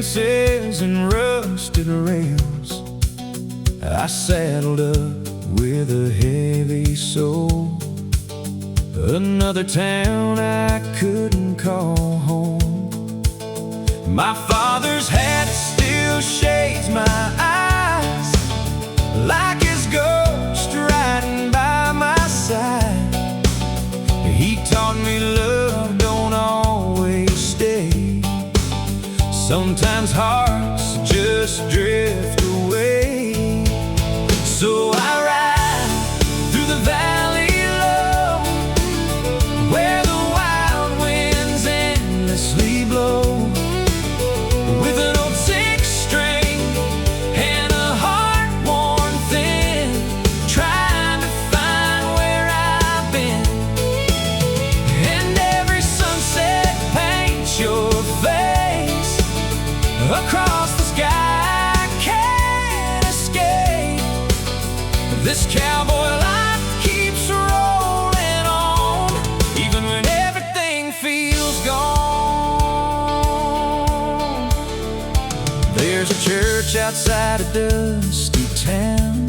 fences and rusted rails, I saddled up with a heavy soul. Another town I couldn't call home. My father's hat still shades my eyes, like his ghost riding by my side. He taught me love don't always stay. Sometimes hearts just drift away. So I ride through the valley low, where the wild winds endlessly blow, with an old six-string and a heart worn thin, trying to find where I've been. And every sunset paints your face across the sky. I can't escape. This cowboy life keeps rolling on, even when everything feels gone. There's a church outside a dusty town,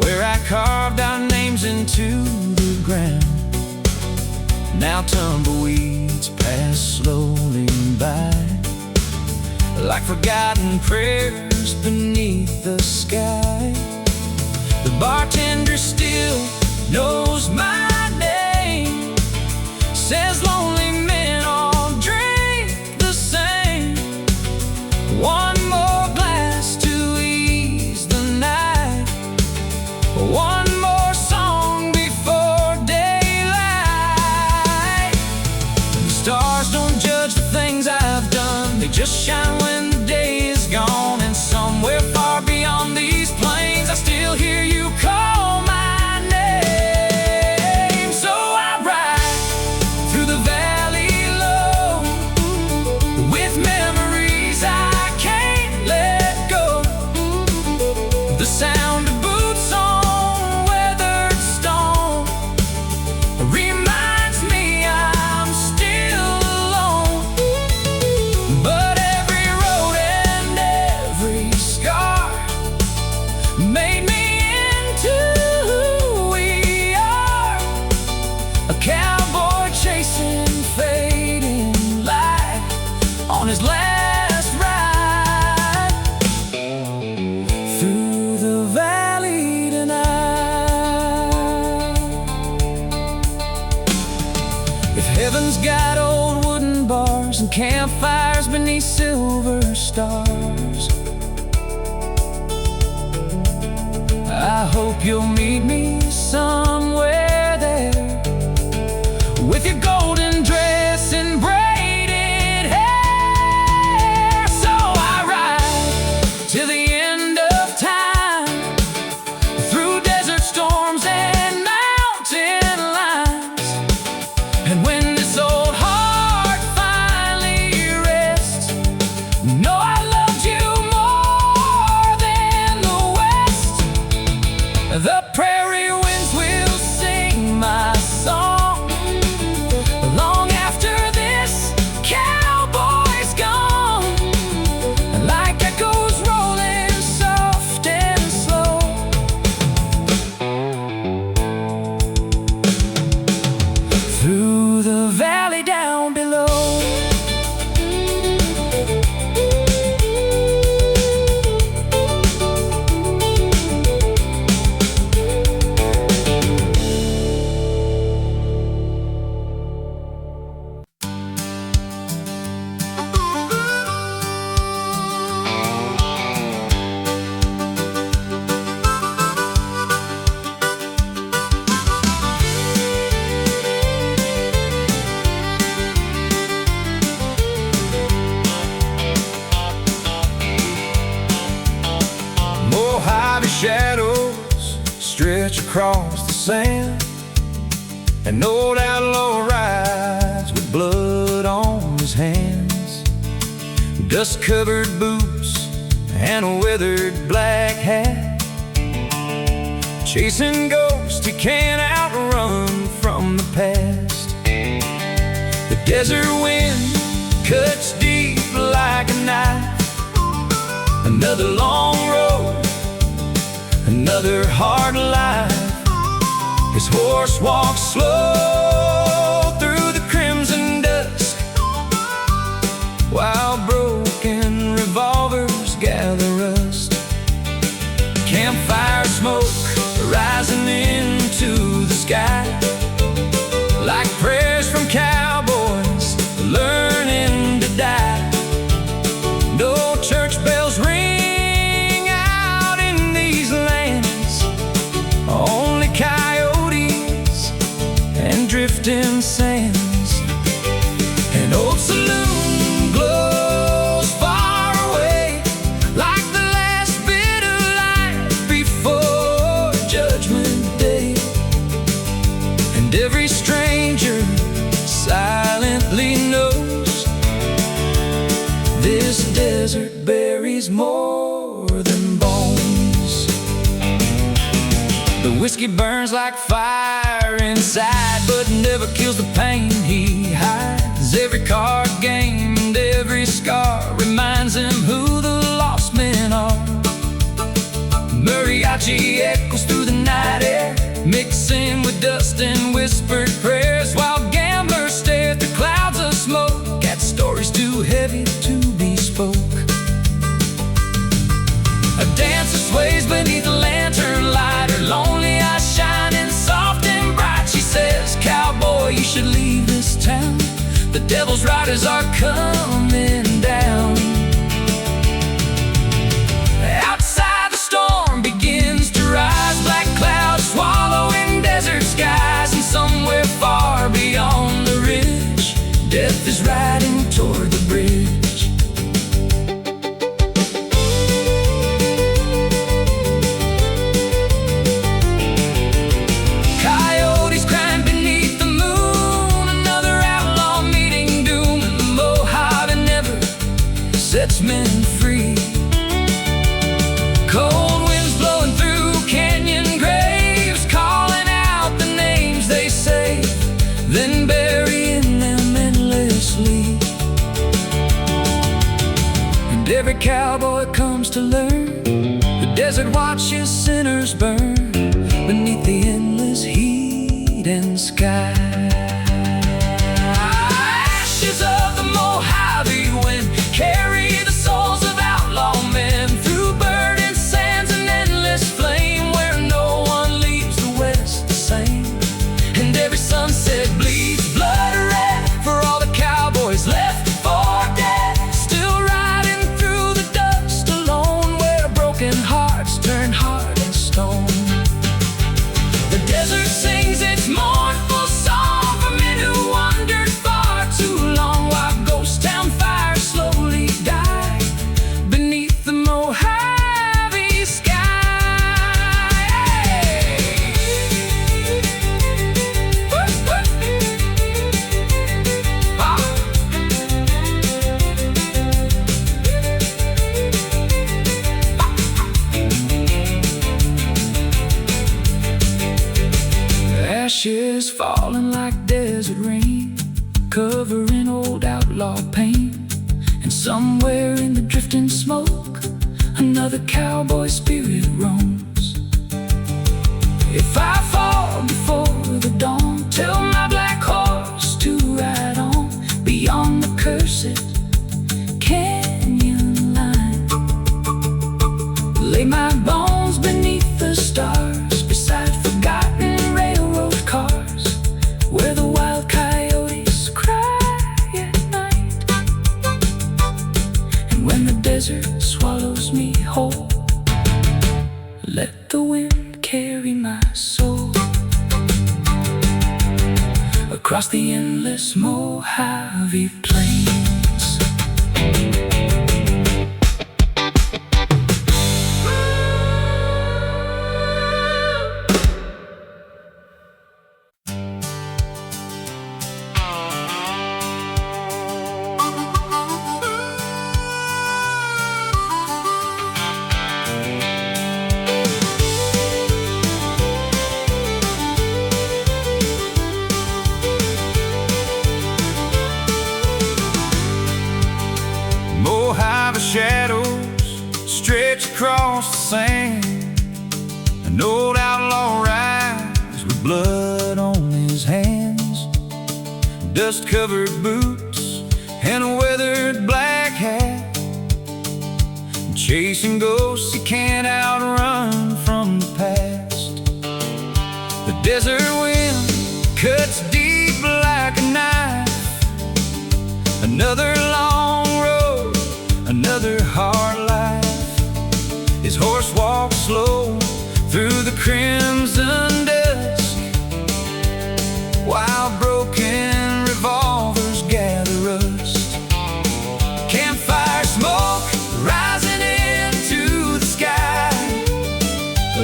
where I carved our names into the ground. Now tumbleweeds pass slowly by, like forgotten prayers beneath the sky. The bartender still knows my name, says lonely men all drink the same. One more glass to ease the night, one more song before daylight. The stars don't judge the things I've done, they just shine when the day is gone. And somewhere far beyond these plains, I still hear you call my name. So I ride through the valley low, with memories I can't let go. The sound of boots on weathered stone reminds me I'm still alone. But every road and every scar made me into who we are. A cowboy chasing fading light on his last ride through the valley tonight. If heaven's got old wooden bars and campfires beneath silver stars, I hope you'll meet me somewhere there, with your golden dress and braided hair. So I ride till the end of time, through desert storms and mountain lines. And when this old heart finally rests, know I loved you more than the West. The prairie winds will sing my song long after this cowboy's gone, like echoes rolling soft and slow through the valley down below. Mojave shadows stretch across the sand, an old outlaw rides with blood on his hands. Dust-covered boots and a weathered black hat, chasing ghosts he can't outrun from the past. The desert wind cuts deep like a knife. Another long road, another hard life. His horse walks slow through the crimson dusk, while broken revolvers gather rust. Campfire smoke rising into the sky, like prayers from cowboys learning to die. No church bells ring out in these lands, only coyotes and drifting sands. An old saloon glows far away, like the last bit of light before Judgment Day. And every stranger silently knows this desert buries more than bones. The whiskey burns like fire inside, but never kills the pain he hides. Every card game and every scar reminds him who the lost men are. Mariachi echoes through the night air, mixing with dust and whispered prayers, while gamblers stare through clouds of smoke at stories too heavy to be spoke. A dancer sways beneath a lantern light, her lonely eyes shining soft and bright. She says, "Cowboy, you should leave this town. The devil's riders are coming down." Outside, the storm begins to rise, black clouds swallowing desert skies. And somewhere far beyond the ridge, death is riding toward the bridge. Coyotes crying beneath the moon, another outlaw meeting doom. And the Mojave never sets men free. Cold winds blowing through canyon graves, calling out the names they say, then burying them endlessly. And every cowboy comes to learn, the desert watches sinners burn beneath the endless heat and sky. Ashes of the Mojave wind carry the souls of outlaw men through burning sands and endless flame, where no one leaves the West the same. And every sunset bleeds blood red for all the cowboys left for dead, still riding through the dust alone, where broken hearts turn hard and stone. The desert sings its mournful song for men who wandered far too long, while ghost town fires slowly die beneath the Mojave sky. Ashes falling like desert rain, covering old outlaw pain. And somewhere in the drifting smoke, another cowboy spirit roams. If I fall before the dawn, tell my black horse to ride on beyond the cursed canyon line. Lay my bones beneath the stars, beside forgotten railroad cars, where the wild coyotes cry at night. And when the desert swallows me whole, let the wind carry my soul across the endless Mojave plains. sand. An old outlaw rides with blood on his hands, dust-covered boots and a weathered black hat, chasing ghosts he can't outrun from the past. The desert wind cuts deep like a knife. Another long road, another hard life. His horse walks slow through the crimson dusk, while broken revolvers gather rust. Campfire smoke rising into the sky,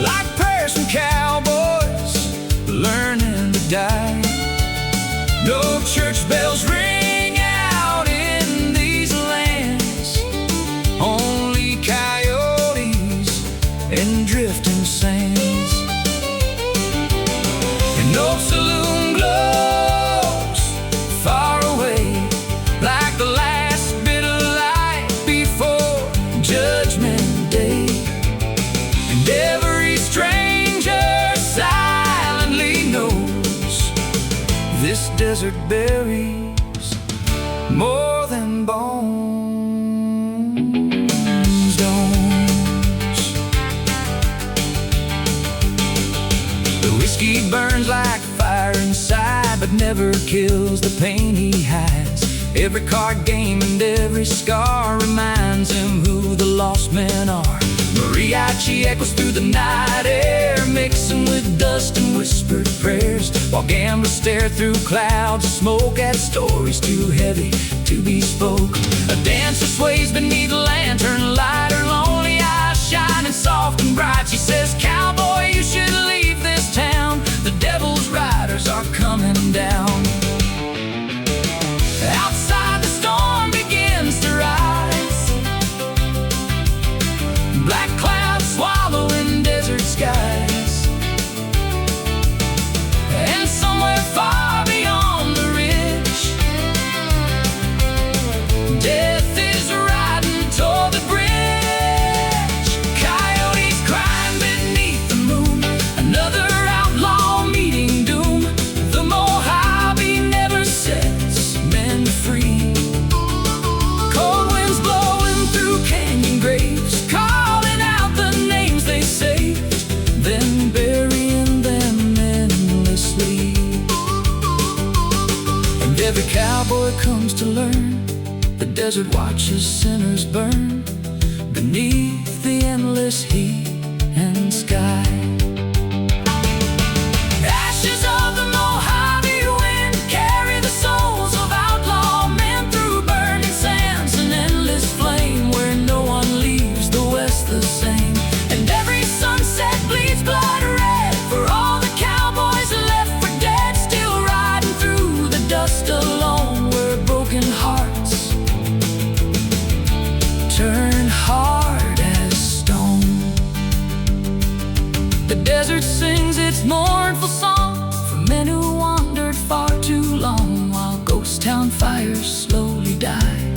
like prayers from cowboys learning to die. No church bells ring out in these lands, only coyotes and drifting sands. And no saloon glows far away, like the last bit of light before Judgment Day. And every stranger silently knows this desert buries more than bones don't. The whiskey burns like fire inside, but never kills the pain he hides. Every card game and every scar reminds him who the lost men are. Mariachi echoes through the night air, mixing with dust and whispered prayers, while gamblers stare through clouds of smoke at stories too heavy to be spoke. A dancer sways beneath a lantern light, her lonely eyes shining soft and bright. She says, "Cowboy, you should leave this town. The devil's riders are coming down." Outside the storm begins to rise, black clouds swallowing desert skies. And somewhere far beyond the ridge, death is riding toward the bridge. Coyotes crying beneath the moon, another outlaw meeting doom. The Mojave never sets men free. Cold winds blowing through canyon graves, calling out the names they saved, then burying them endlessly. And every cowboy comes to learn the desert watches sinners burn beneath the endless heat and sky. Ashes of the Mojave wind carry the souls of outlaw men through burning sands, an endless flame where no one leaves the West the same. And every sunset bleeds blood red for all the cowboys left for dead, still riding through the dust alone, where broken hearts turn hard as stone. The desert sings its mournful song for men who wandered far too long, while ghost town fires slowly die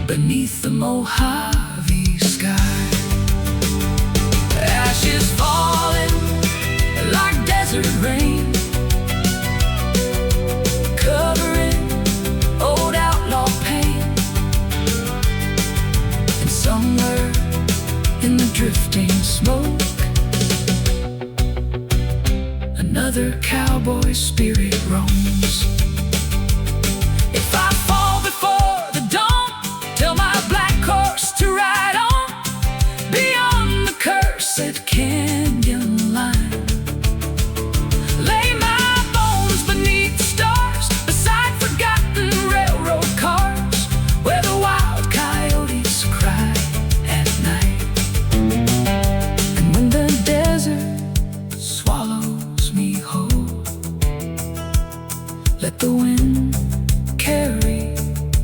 beneath the Mojave sky. Ashes falling like desert rain, covering old outlaw pain. And somewhere in the drifting smoke, another cowboy spirit roams. If I fall before the dawn, tell my black horse to ride on beyond the cursed canyon line. Lay my bones beneath the stars, beside forgotten railroad cars, where the wild coyotes cry at night. And when the desert swallows me whole, let the wind carry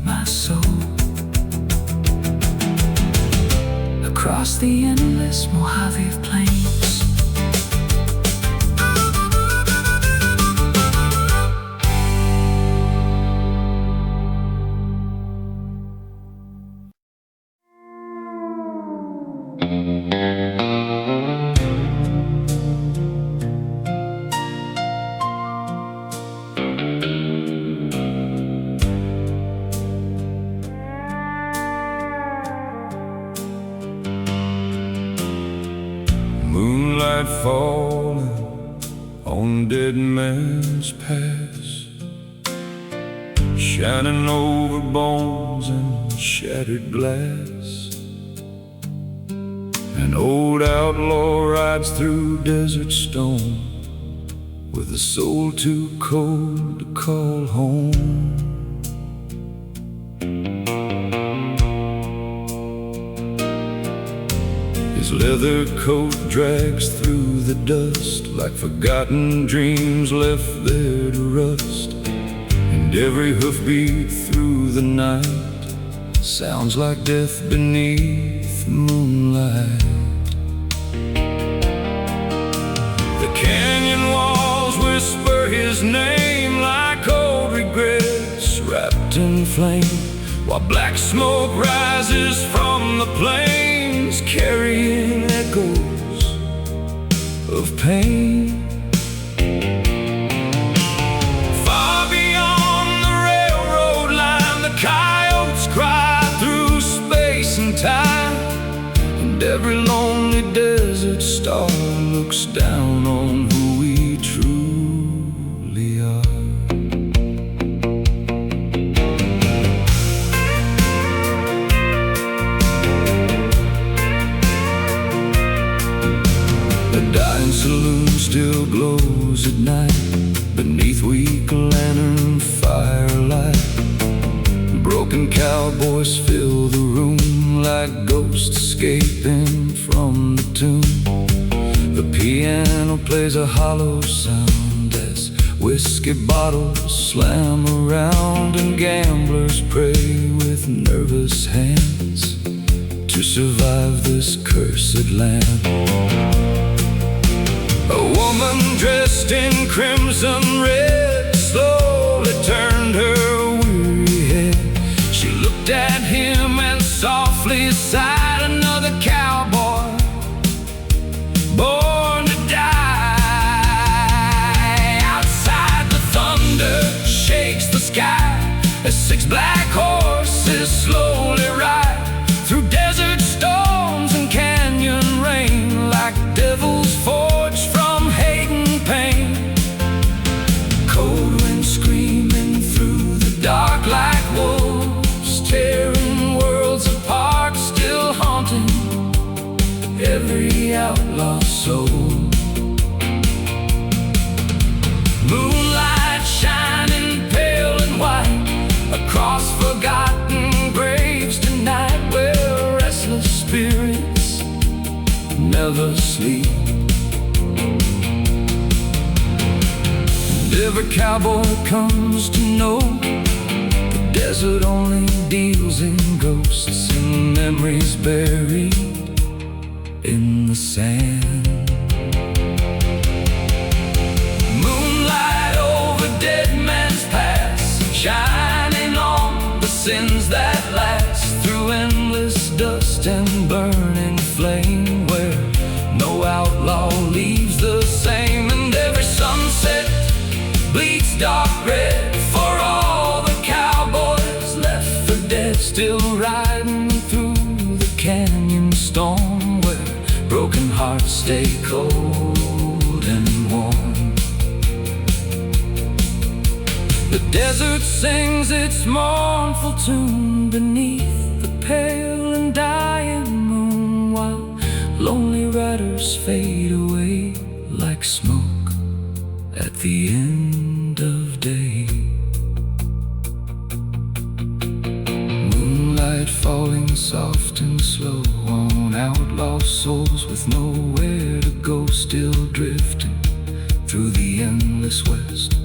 my soul across the endless Mojave plains. Moonlight falling on dead man's past, shining over bones and shattered glass. An old outlaw rides through desert stone with a soul too cold to call home. His leather coat drags through the dust like forgotten dreams left there to rust. And every hoofbeat through the night sounds like death beneath moonlight. The canyon walls whisper his name like old regrets wrapped in flame, while black smoke rises from the plains carrying echoes of pain. Far beyond the railroad line, the coyotes cry through space and time, and every lonely desert star looks down on who we truly are. The dying saloon still glows at night beneath weak lantern firelight. Broken cowboys fill the room like ghosts escaping from the tomb. The piano plays a hollow sound as whiskey bottles slam around, and gamblers pray with nervous hands to survive this cursed land. A woman dressed in crimson red slowly turned her weary head. She looked at him and softly sighed. Another cowboy born to die. Outside the thunder shakes the sky as six black horses slowly ride through desert storms and canyon rain like devils forged from hate and pain. Cold wind screaming through the dark like wolves, tearing worlds apart, still haunting every outlaw soul. Moonlight shining pale and white across forgotten graves tonight, where restless spirits never sleep. And every cowboy comes to know the desert only deals in ghosts and memories buried in the sand. Moonlight over dead man's past, shining on the sins that last through endless dust and burning flame, where no outlaw leaves the same. And every sunset bleeds dark red for all the cowboys left for dead, still riding through the canyon storm, where broken hearts stay cold and warm. The desert sings its mournful tune beneath the pale and dying moon, while lonely riders fade away like smoke at the end of day. Moonlight falling soft and slow on outlaw souls with nowhere to go, still drifting through the endless west,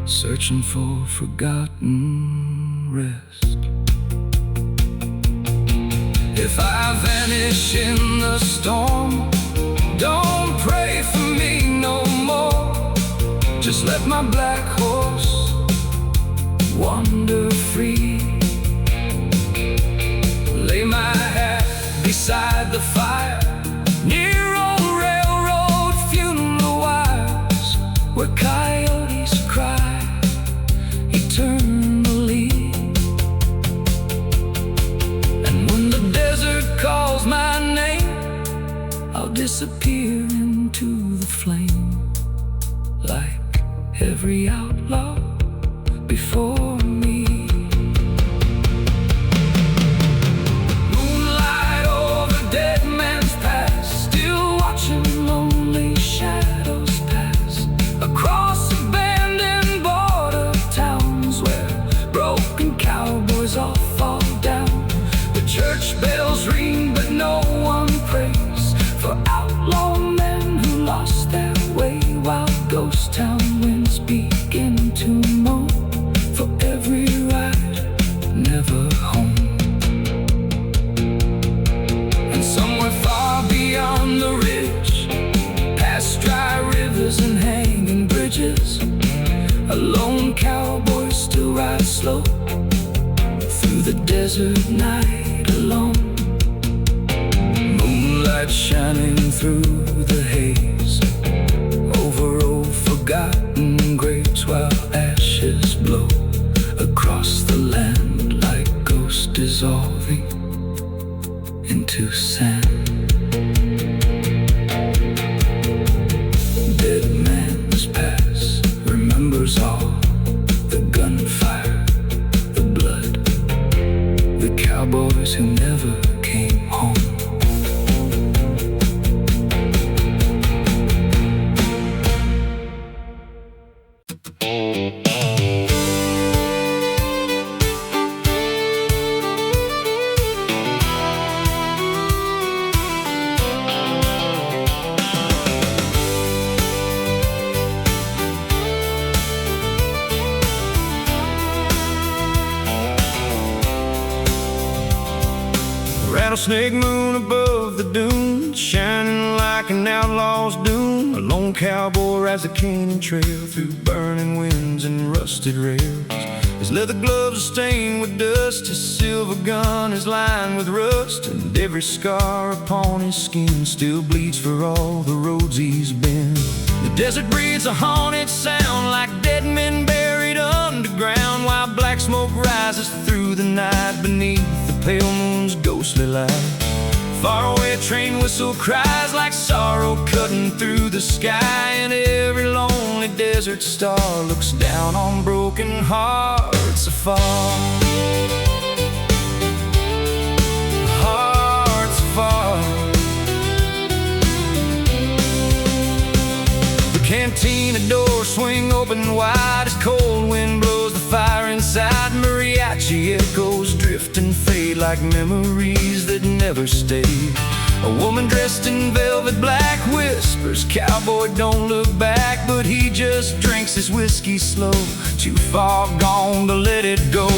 searching for forgotten rest. If I vanish in the storm, don't pray for me no more. Just let my black horse wander free. Lay my hat beside the fire near old railroad funeral wires, where coyotes cry eternally. And when the desert calls my name, I'll disappear into the flame, like every outlaw before me. Moonlight over dead man's past, still watching lonely shadows pass across abandoned border towns, where broken cowboys all fall down. The church bells ring but no one prays for outlaw men who lost their way, while ghost town winds begin to moan for every ride never home. And somewhere far beyond the ridge, past dry rivers and hanging bridges, a lone cowboy still rides slow through the desert night alone. Moonlight shining through the haze over old forgotten graves, while ashes blow across the land like ghosts dissolving into sand. Dead man's past remembers all the gunfire, the blood, the cowboys who never came home. Rattlesnake moon above the dunes, shining like an outlaw's doom. A lone cowboy rides the canyon trail through burning winds and rusted rails. His leather gloves are stained with dust, his silver gun is lined with rust, and every scar upon his skin still bleeds for all the roads he's been. The desert breathes a haunted sound, like dead men buried underground, while black smoke rises through the night beneath the pale moon's ghostly light. Far away a train whistle cries like sorrow cutting through the sky, and every lonely desert star looks down on broken hearts afar. Hearts afar. The cantina doors swing open wide as cold wind blows the fire inside. Mariachi echoes drift and fade like memories that never stay. A woman dressed in velvet black whispers, "Cowboy, don't look back," but he just drinks his whiskey slow, too far gone to let it go.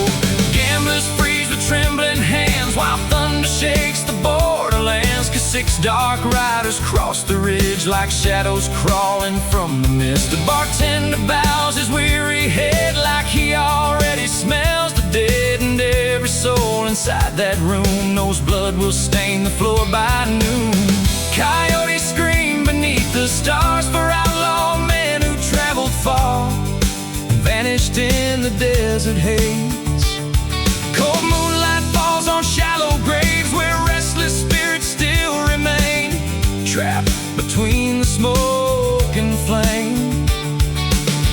Gamblers freeze with trembling hands while thunder shakes the borderlands, 'cause 6 dark riders cross the ridge like shadows crawling from the mist. The bartender bows his weary head like he already smells the dead, and every soul inside that room knows blood will stain the floor by noon. Coyotes scream beneath the stars for outlaw men who traveled far, vanished in the desert haze. Cold moonlight falls on shallow graves where restless spirits still remain, trapped between the smoke and flame.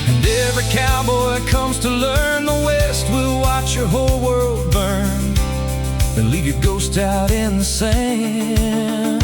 And every cowboy comes to learn the West will watch your whole world burn, then leave your ghost out in the sand.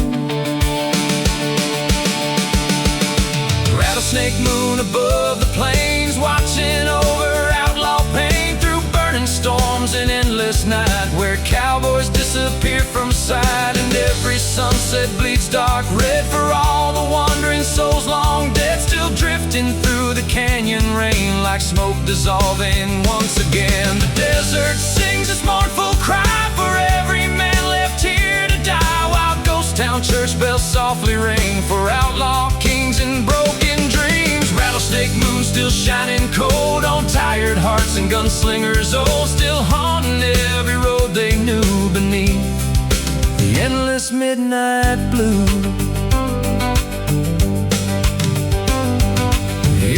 Rattlesnake moon above the plains, watching over outlaw pain through burning storms and endless night, where cowboys disappear from sight, and every sunset bleeds dark red for all the wandering souls long dead, still drifting through the canyon rain like smoke dissolving once again. The desert sings its mournful cry for every man left here to die, while ghost town church bells softly ring for outlaw kings and broken dreams. Rattlesnake moon still shining cold on tired hearts and gunslingers old, still haunting every road they knew beneath the endless midnight blue.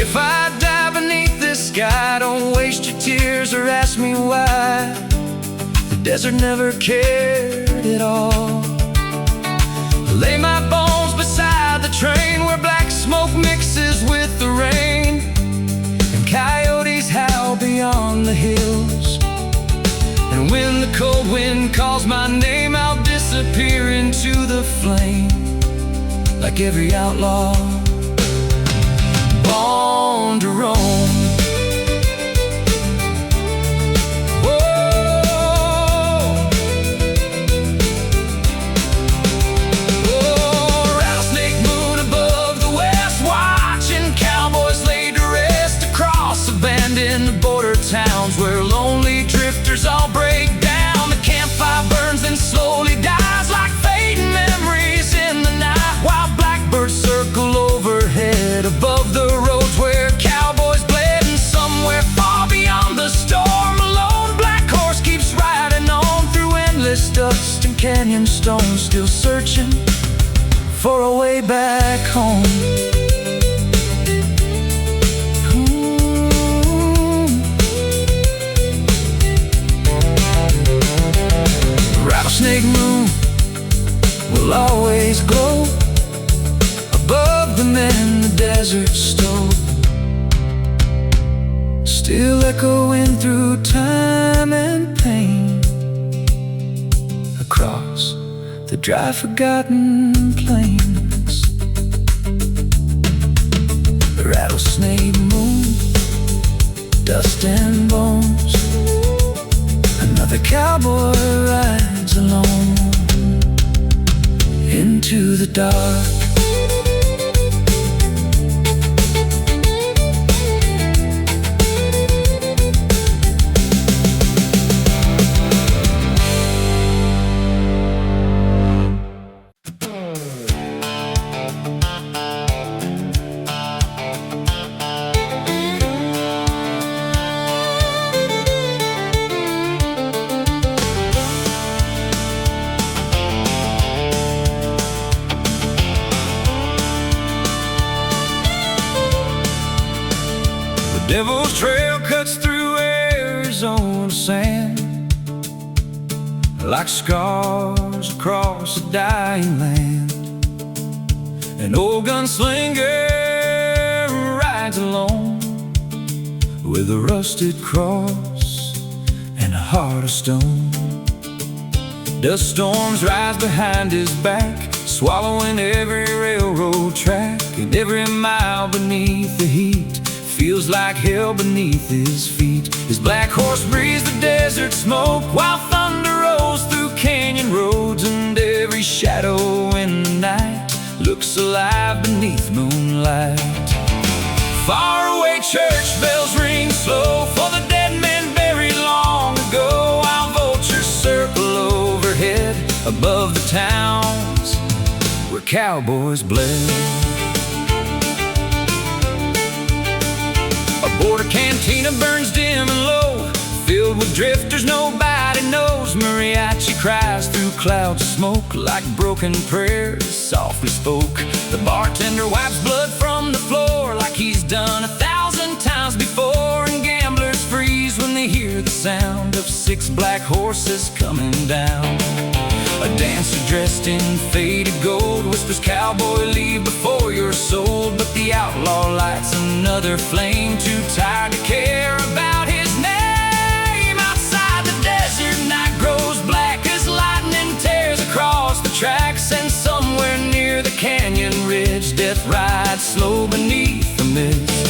If I die beneath this sky, don't waste your tears or ask me why. The desert never cared at all. Lay my bones beside the train where black smoke mixes with the rain, and coyotes howl beyond the hills. And when the cold wind calls my name, I'll disappear into the flame, like every outlaw born to roam. Towns where lonely drifters all break down. The campfire burns and slowly dies like fading memories in the night, while blackbirds circle overhead above the roads where cowboys bled. And somewhere far beyond the storm, a lone black horse keeps riding on through endless dust and canyon stones, still searching for a way back home. Rattlesnake moon will always glow above the men the desert stole, still echoing through time and pain, across the dry forgotten plains. The rattlesnake moon, dust and bones, another cowboy rides alone into the dark. Devil's Trail cuts through Arizona sand like scars across a dying land. An old gunslinger rides alone with a rusted cross and a heart of stone. Dust storms rise behind his back, swallowing every railroad track, and every mile beneath the heat feels like hell beneath his feet. His black horse breathes the desert smoke while thunder rolls through canyon roads, and every shadow in the night looks alive beneath moonlight. Far away church bells ring slow for the dead men buried long ago, while vultures circle overhead above the towns where cowboys bled. A border cantina burns dim and low, filled with drifters nobody knows. Mariachi cries through clouds of smoke like broken prayers softly spoke. The bartender wipes blood from the floor like he's done 1,000 times before, and gamblers freeze when they hear the sound of 6 black horses coming down. A dancer dressed in faded gold whispers, "Cowboy, leave before you're sold." But the outlaw lights another flame, too tired to care about his name. Outside the desert, night grows black as lightning tears across the tracks, and somewhere near the canyon ridge, death rides slow beneath the mist.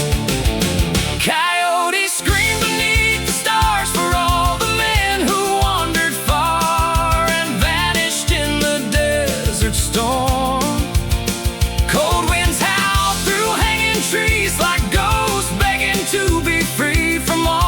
Coyotes scream beneath the stars for all the men who wandered far and vanished in the desert storm. Cold winds howl through hanging trees like ghosts begging to be free from all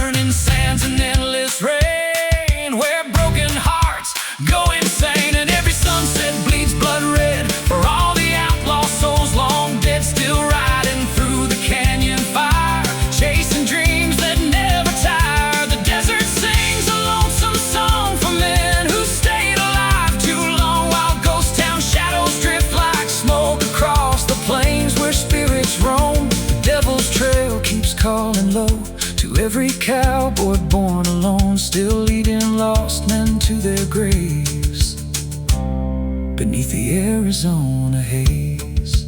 burning sands and endless rain, where broken hearts go insane, and every sunset bleeds blood red for all the outlaw souls long dead, still riding through the canyon fire, chasing dreams that never tire. The desert sings a lonesome song for men who stayed alive too long, while ghost town shadows drift like smoke across the plains where spirits roam. The devil's trail keeps calling low to every cowboy born alone, still leading lost men to their graves beneath the Arizona haze.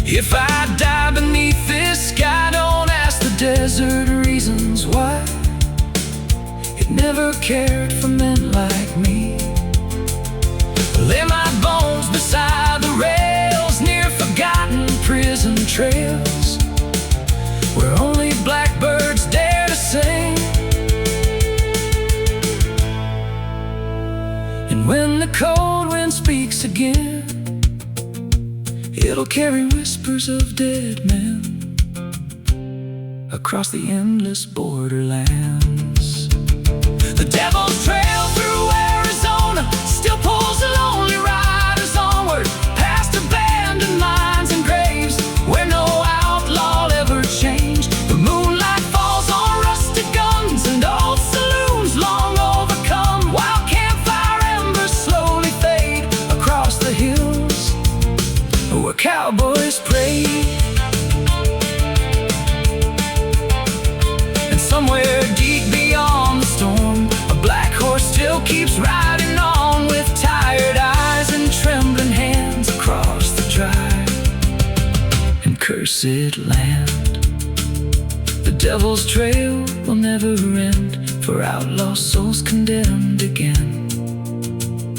If I die beneath this sky, don't ask the desert reasons why. It never cared for men like me. Lay my bones beside the rails near forgotten prison trails, where only blackbirds dare to sing. And when the cold wind speaks again, it'll carry whispers of dead men across the endless borderlands. The devil's trail through Arizona still pulls the lonely riders onward, past abandoned mines and graves where no outlaw ever changed. The moonlight falls on rusted guns and old saloons long overcome, while campfire embers slowly fade across the hills where cowboys pray. And somewhere deep beyond the storm, a black horse still keeps riding on, with tired eyes and trembling hands across the dry and cursed land. The devil's trail will never end for outlaw souls condemned again,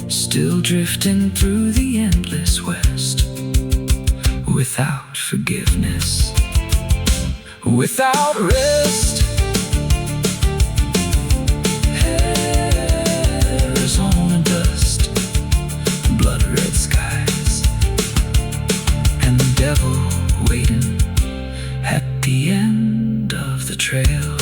still drifting through the endless west, without forgiveness, without rest. Arizona dust, blood red skies, and the devil waiting at the end of the trail.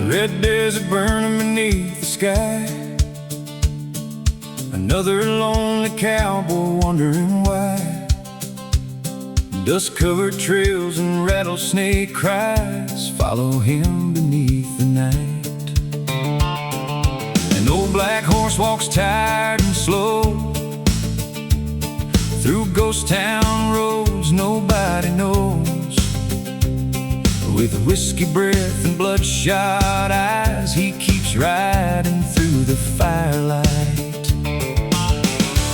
Red desert burning beneath the sky, another lonely cowboy wondering why. Dust-covered trails and rattlesnake cries follow him beneath the night. An old black horse walks tired and slow through ghost town roads nobody knows, with whiskey breath and bloodshot eyes, he keeps riding through the firelight.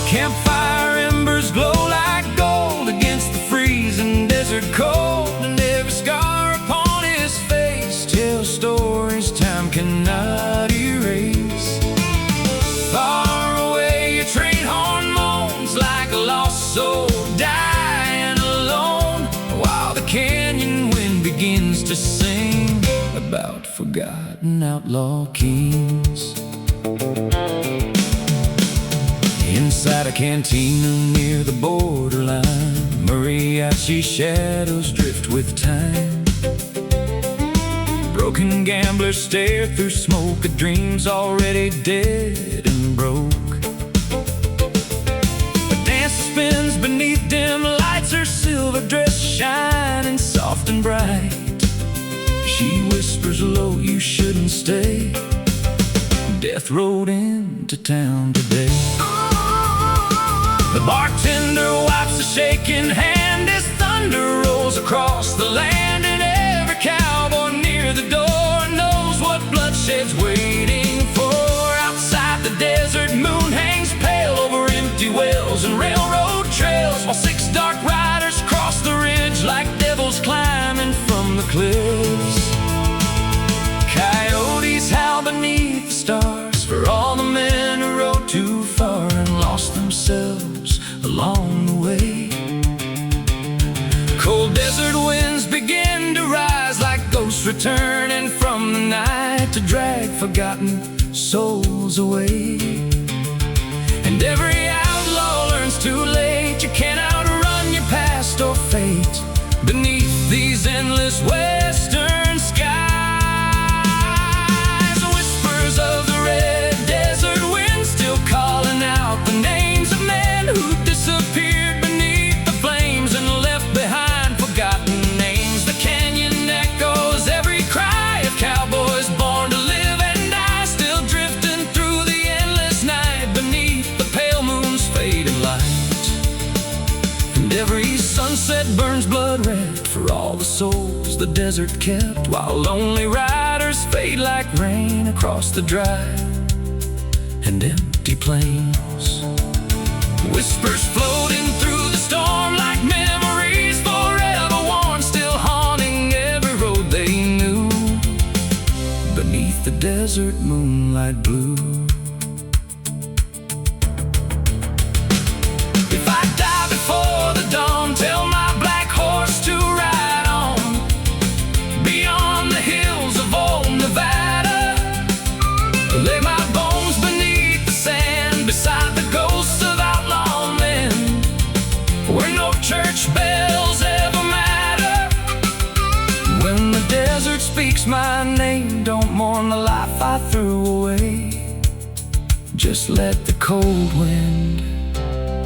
Campfire embers glow like gold against the freezing desert cold, and every scar upon his face tells stories time cannot erase. Far away a train horn moans like a lost soul dying alone, while the canyon wind begins to sing about forgotten outlaw kings. Inside a cantina near the borderline, mariachi shadows drift with time. Broken gamblers stare through smoke at dreams already dead and broke. A dancer spins beneath dim lights, her silver dress shining soft and bright. She whispers low, you shouldn't stay. Death rode into town today. The bartender wipes a shaking hand as thunder rolls across the land, and every cowboy near the door knows what bloodshed's waiting for. Outside the desert moon hangs pale over empty wells and railroad trails, while six dark riders cross the ridge like devils climbing from the cliff. begin to rise like ghosts returning from the night to drag forgotten souls away. And every outlaw learns too late you can't outrun your past or fate beneath these endless western skies. Whispers of the red desert wind still calling out the names of men who disappeared beneath the flames and left behind forgotten names. The canyon echoes every cry of cowboys born to live and die, still drifting through the endless night beneath the pale moon's fading light. And every sunset burns blood red for all the souls the desert kept, while lonely riders fade like rain across the dry and empty plains. Whispers floating through the storm like memories forever worn, still haunting every road they knew beneath the desert moonlight blue. If I die before the dawn, tell my black horse to ride on beyond the hills of old Nevada. Lay my bones beneath the sand beside the ghosts of outlaw men, where no church bells ever matter. When the desert speaks my name, don't mourn the life I threw away. Just let the cold wind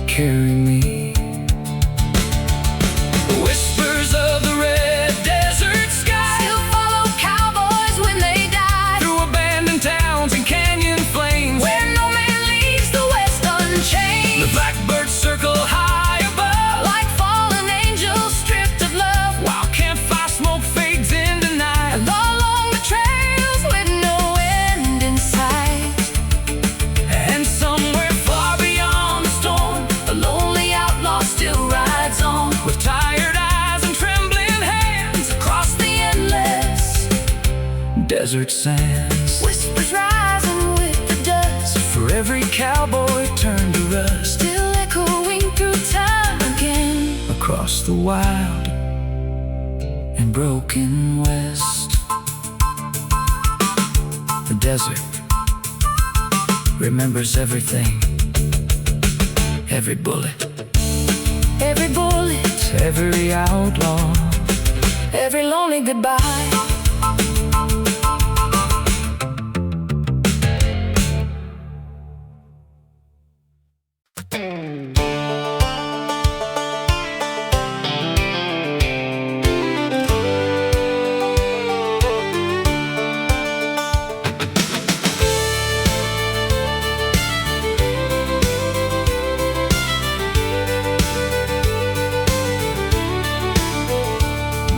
carry me. Whispers of the red desert sky Still follow cowboys when they die, through abandoned towns and canyon flames, where no man leaves the west the unchanged. blackbirds circle high above, Like fallen angels stripped of love, while campfire smoke fades into night. along the trails with no end in sight. And somewhere far beyond the storm, A lonely outlaw still rides on, with tired eyes and trembling hands, across the endless desert sands. whispers rising with the dust, For every cowboy turned to rust still echoing through time again. across the wild and broken west. The desert remembers everything, every bullet, Every bullet, every outlaw. every lonely goodbye.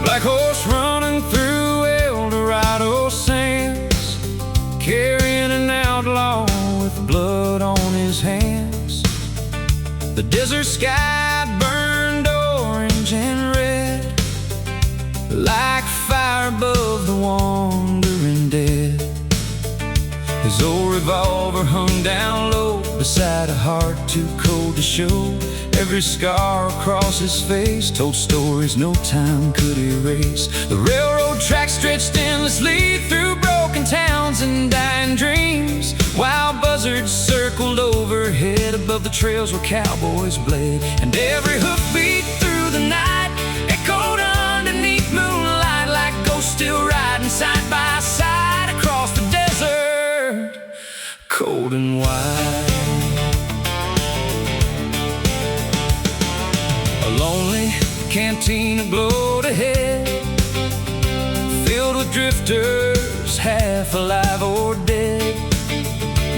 Black horse running through El Dorado sands, carrying an outlaw with blood on his hands. The desert sky burned orange and red, like fire above the wandering dead. His old revolver hung down low beside a heart too cold to show. Every scar across his face told stories no time could erase. The railroad tracks stretched endlessly through broken towns and dying dreams, while buzzards circled overhead above the trails where cowboys bled. And every hoofbeat through the night echoed underneath moonlight like ghosts still riding side by side across the desert, cold and wide. A lonely cantina glowed ahead, filled with drifters, half alive or dead.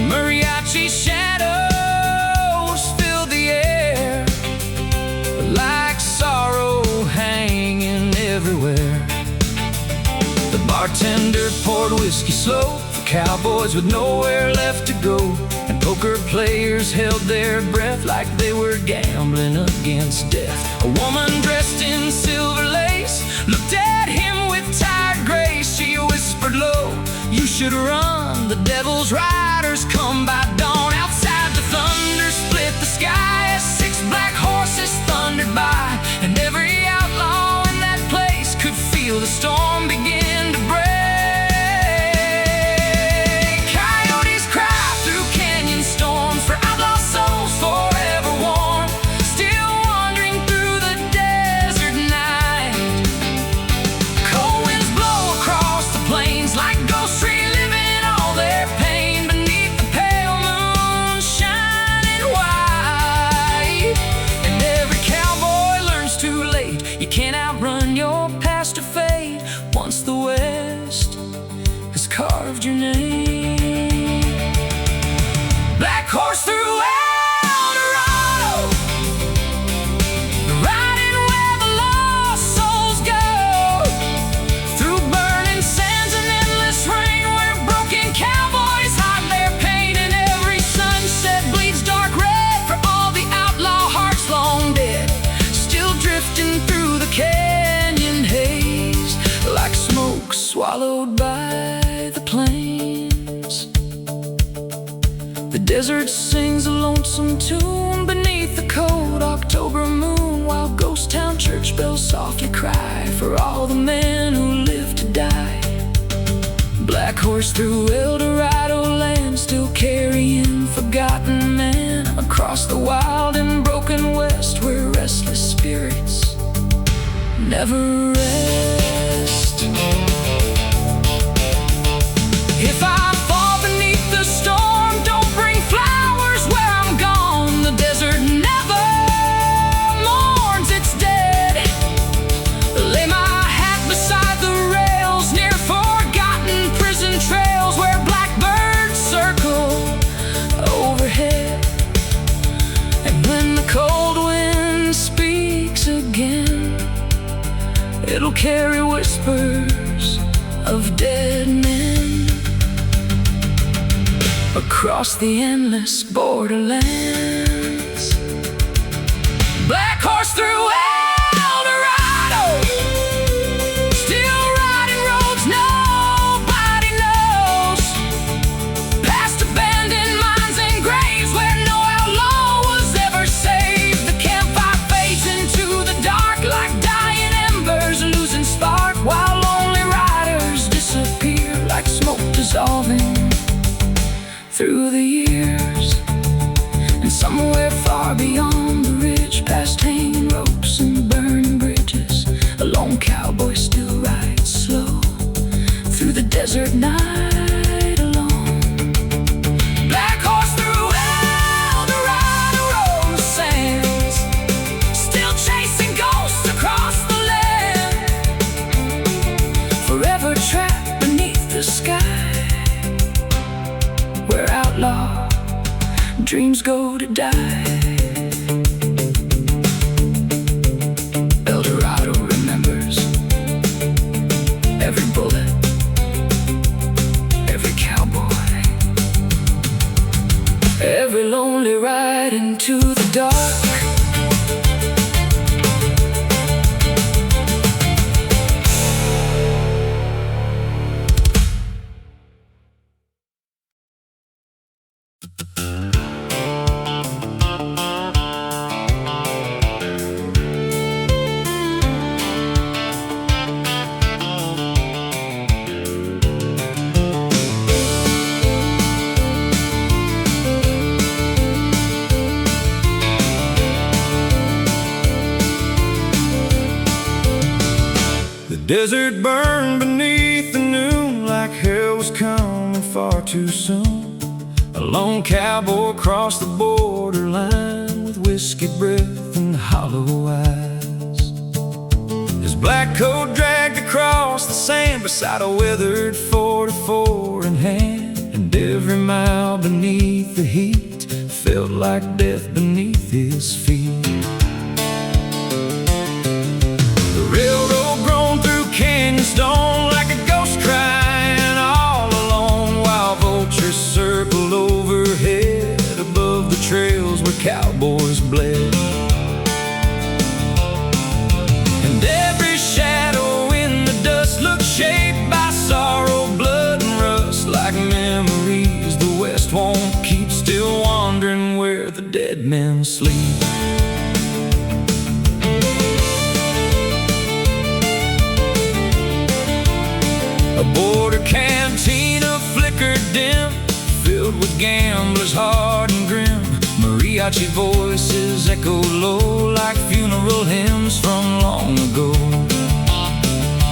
Mariachi shadows filled the air, like sorrow hanging everywhere. The bartender poured whiskey slow for cowboys with nowhere left to go, and poker players held their breath like they were gambling against death. A woman dressed in silver lace looked at him with tired grace. She whispered low, "You should run, the devil's riders come by dawn." Outside the thunder split the sky as 6 black horses thundered by, and every outlaw in that place could West has carved your name. Black horse through El Dorado, riding where the lost souls go, through burning sands and endless rain, where broken cowboys hide their pain, and every sunset bleeds dark red for all the outlaw hearts long dead, still drifting through the canyon haze like smoke swallowed by the plains. The desert sings a lonesome tune beneath the cold October moon, while ghost town church bells softly cry for all the men who live to die. Black horse through El Dorado land, still carrying forgotten men across the wild and broken West, where restless spirits never rest. If I fall beneath the storm, don't bring flowers where I'm gone. The desert never mourns its dead. Lay my hat beside the rails near forgotten prison trails, where blackbirds circle overhead. And when the cold wind speaks again, it'll carry whispers of dead men across the endless borderlands. Black horse through El Dorado, still riding roads nobody knows, past abandoned mines and graves where no outlaw was ever saved. The campfire fades into the dark like dying embers losing spark, while lonely riders disappear like smoke dissolving through the years. And somewhere far beyond the ridge, past hanging ropes and burning bridges, a lone cowboy still rides slow through the desert night alone. Black horse through El Dorado, rolling the sands, still chasing ghosts across the land, forever trapped beneath the sky, where outlaw dreams go to die. El Dorado remembers every bullet, every cowboy, every lonely ride into the dark. Desert burned beneath the noon like hell was coming far too soon. A lone cowboy crossed the borderline with whiskey breath and hollow eyes. His black coat dragged across the sand beside a weathered 44 in hand, and every mile beneath the heat felt like death beneath his feet. Canyon stone like a ghost crying all alone, while vultures circled overhead above the trails where cowboys bled. And every shadow in the dust looked shaped by sorrow, blood and rust, like memories the West won't keep, still wandering where the dead men sleep. A border cantina flickered dim, filled with gamblers hard and grim. Mariachi voices echoed low like funeral hymns from long ago.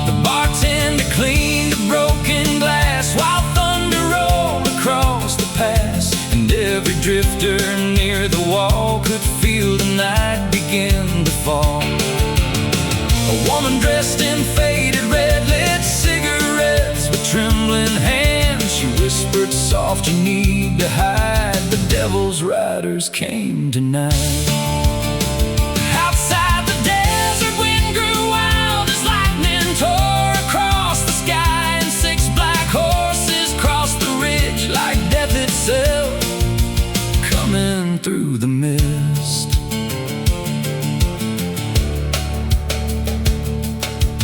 The bartender cleaned a broken glass while thunder rolled across the pass, and every drifter near the wall could feel the night begin to fall. A woman dressed in faded red lit cigarette soft you need to hide. The devil's riders came tonight. Outside the desert, wind grew wild as lightning tore across the sky, and 6 black horses crossed the ridge like death itself, Coming through the mist.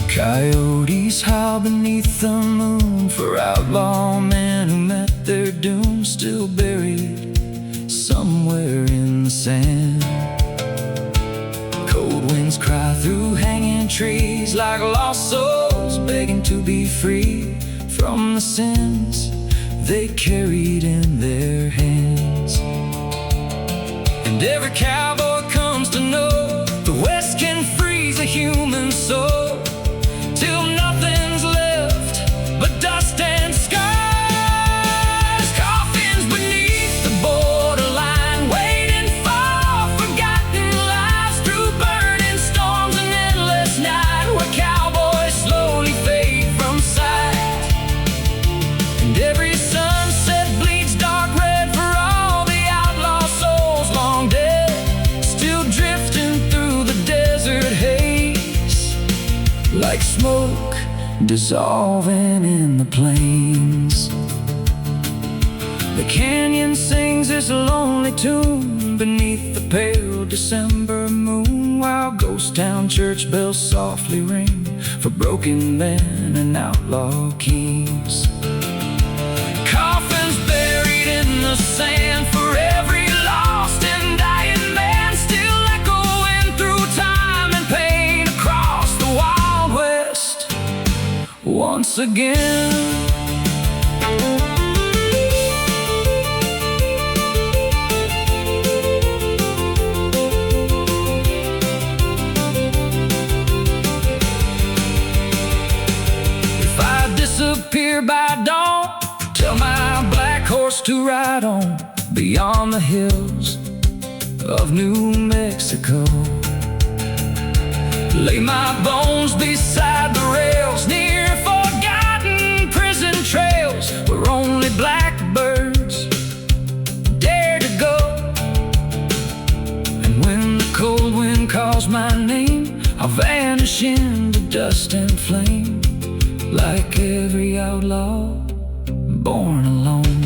Coyotes howl beneath the moon for outlaw men who met their doom, still buried somewhere in the sand. Cold winds cry through hanging trees like lost souls begging to be free from the sins they carried in their hands. And every cowboy comes to know the West can freeze a human soul till nothing's left but dust and scars. Coffins beneath the borderline, waiting for forgotten lives through burning storms and endless night, where cowboys slowly fade from sight. And every sunset bleeds dark red for all the outlaw souls long dead, still drifting through the desert haze, like smoke dissolving in the plains. The canyon sings its lonely tune beneath the pale December moon, while ghost town church bells softly ring for broken men and outlaw kings. Coffins buried in the sand for every lost and dying man, still echoing through time and pain across the Wild West once again. If I disappear by dawn, tell my black horse to ride on beyond the hills of New Mexico. Lay my bones beside the rails near forgotten prison trails, where only blackbirds dare to go. And when the cold wind calls my name, I'll vanish into dust and flame, like every outlaw born alone.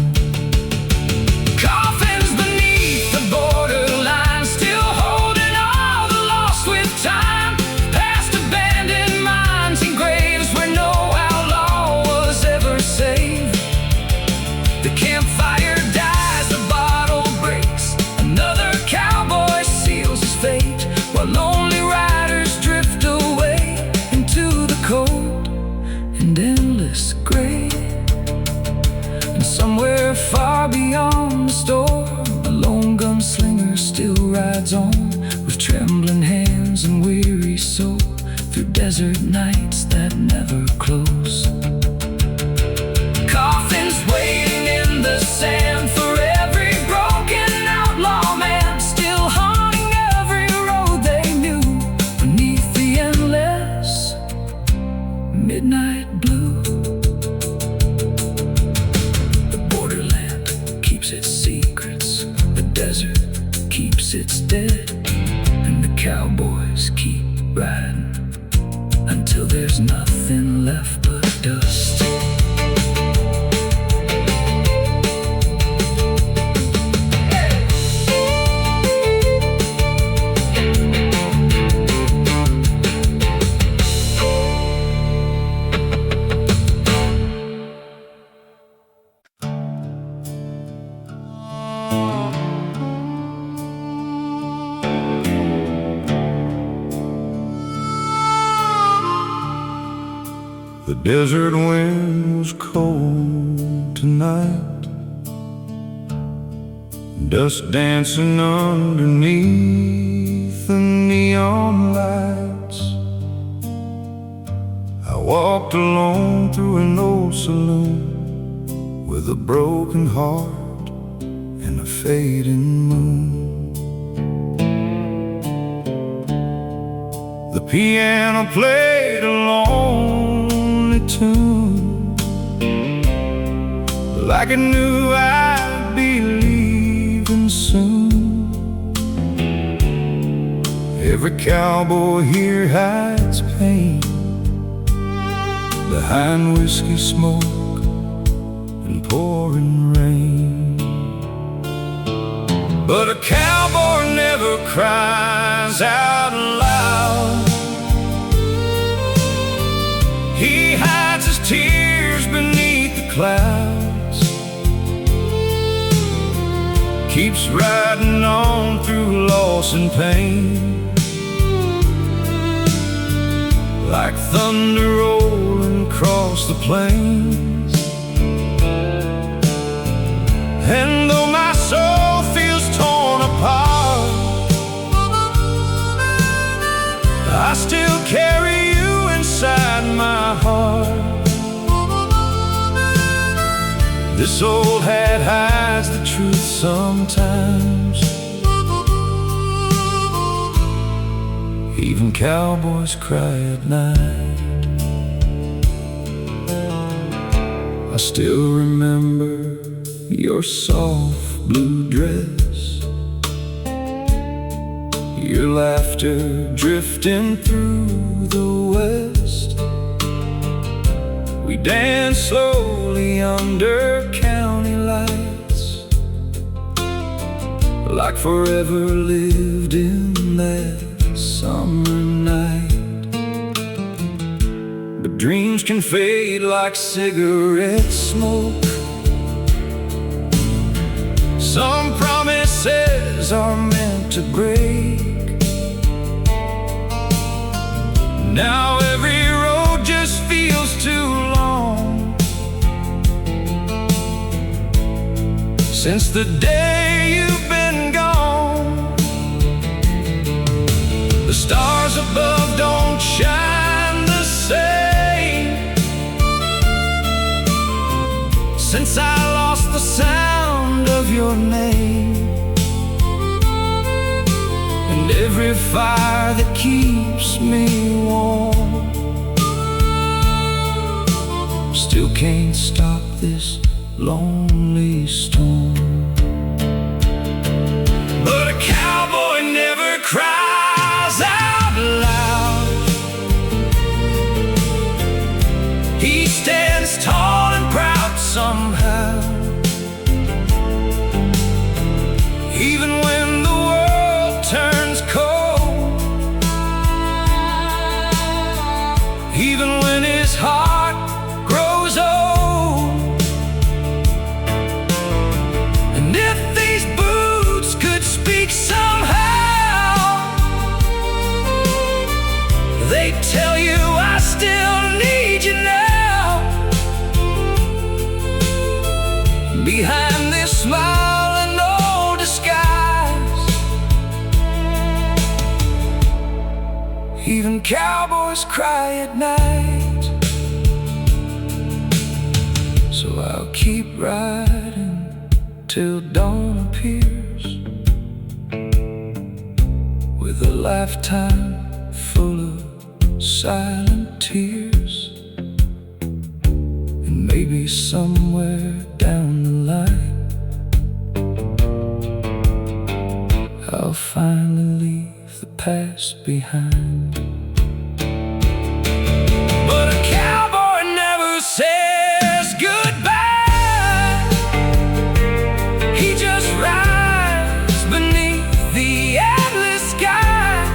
Coffins beneath the borderline, still holding all the lost with time, past abandoned mines and graves where no outlaw was ever saved. The campfire dies, the bottle breaks, another cowboy seals his fate, while lonely riders drift away into the cold and endless gray. And somewhere far beyond the storm, a lone gunslinger still rides on, with trembling hands and weary soul, through desert nights that never close. Coffins waiting in the sand for every broken outlaw man, still haunting every road they knew beneath the endless midnight blue. The borderland keeps its secrets, the desert keeps its dead, and the cowboys keep riding until there's nothing left but dust. The desert wind was cold tonight, dust dancing underneath the neon lights. I walked alone through an old saloon with a broken heart and a fading moon. The piano played a lonely tune like I knew I'd be leaving soon. Every cowboy here hides pain behind whiskey smoke and pouring rain. But a cowboy never cries out loud. He hides his tears beneath the clouds, keeps riding on through loss and pain, like thunder rolling across the plains. And though my soul feels torn apart, I still carry you inside my heart. This old hat hides the truth sometimes. Even cowboys cry at night. I still remember your soft blue dress, your laughter drifting through the west. We danced slowly under county lights, like forever lived in that summer night. But dreams can fade like cigarette smoke. Some promises are meant to break. Now every road just feels too long, since the day you've been gone. The stars above don't shine the same since I lost the sound of your name. And every fire that keeps me warm still can't stop this lonely storm. But a cowboy never cries out loud. He stands tall and proud somehow, even when the world turns cold, even when his heart grows old. And if these boots could speak somehow, they tell you I still need you now. Behind this smile and no disguise, even cowboys cry at night. So I'll keep riding till dawn appears, with a lifetime full of silent tears. And maybe somewhere down the line I'll finally leave the past behind. But a cowboy never says goodbye. He just rides beneath the endless sky,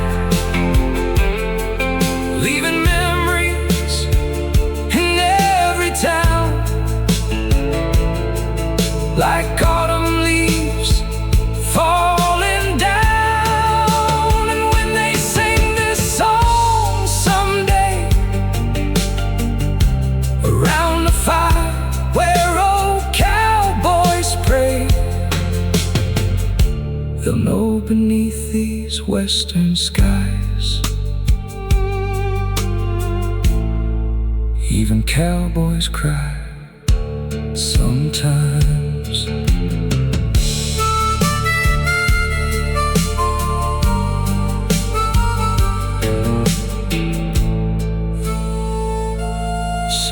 leaving memories in every town, like autumn leaves falling down. And when they sing this song someday around the fire where old cowboys pray, they'll know beneath these western skies, even cowboys cry sometimes.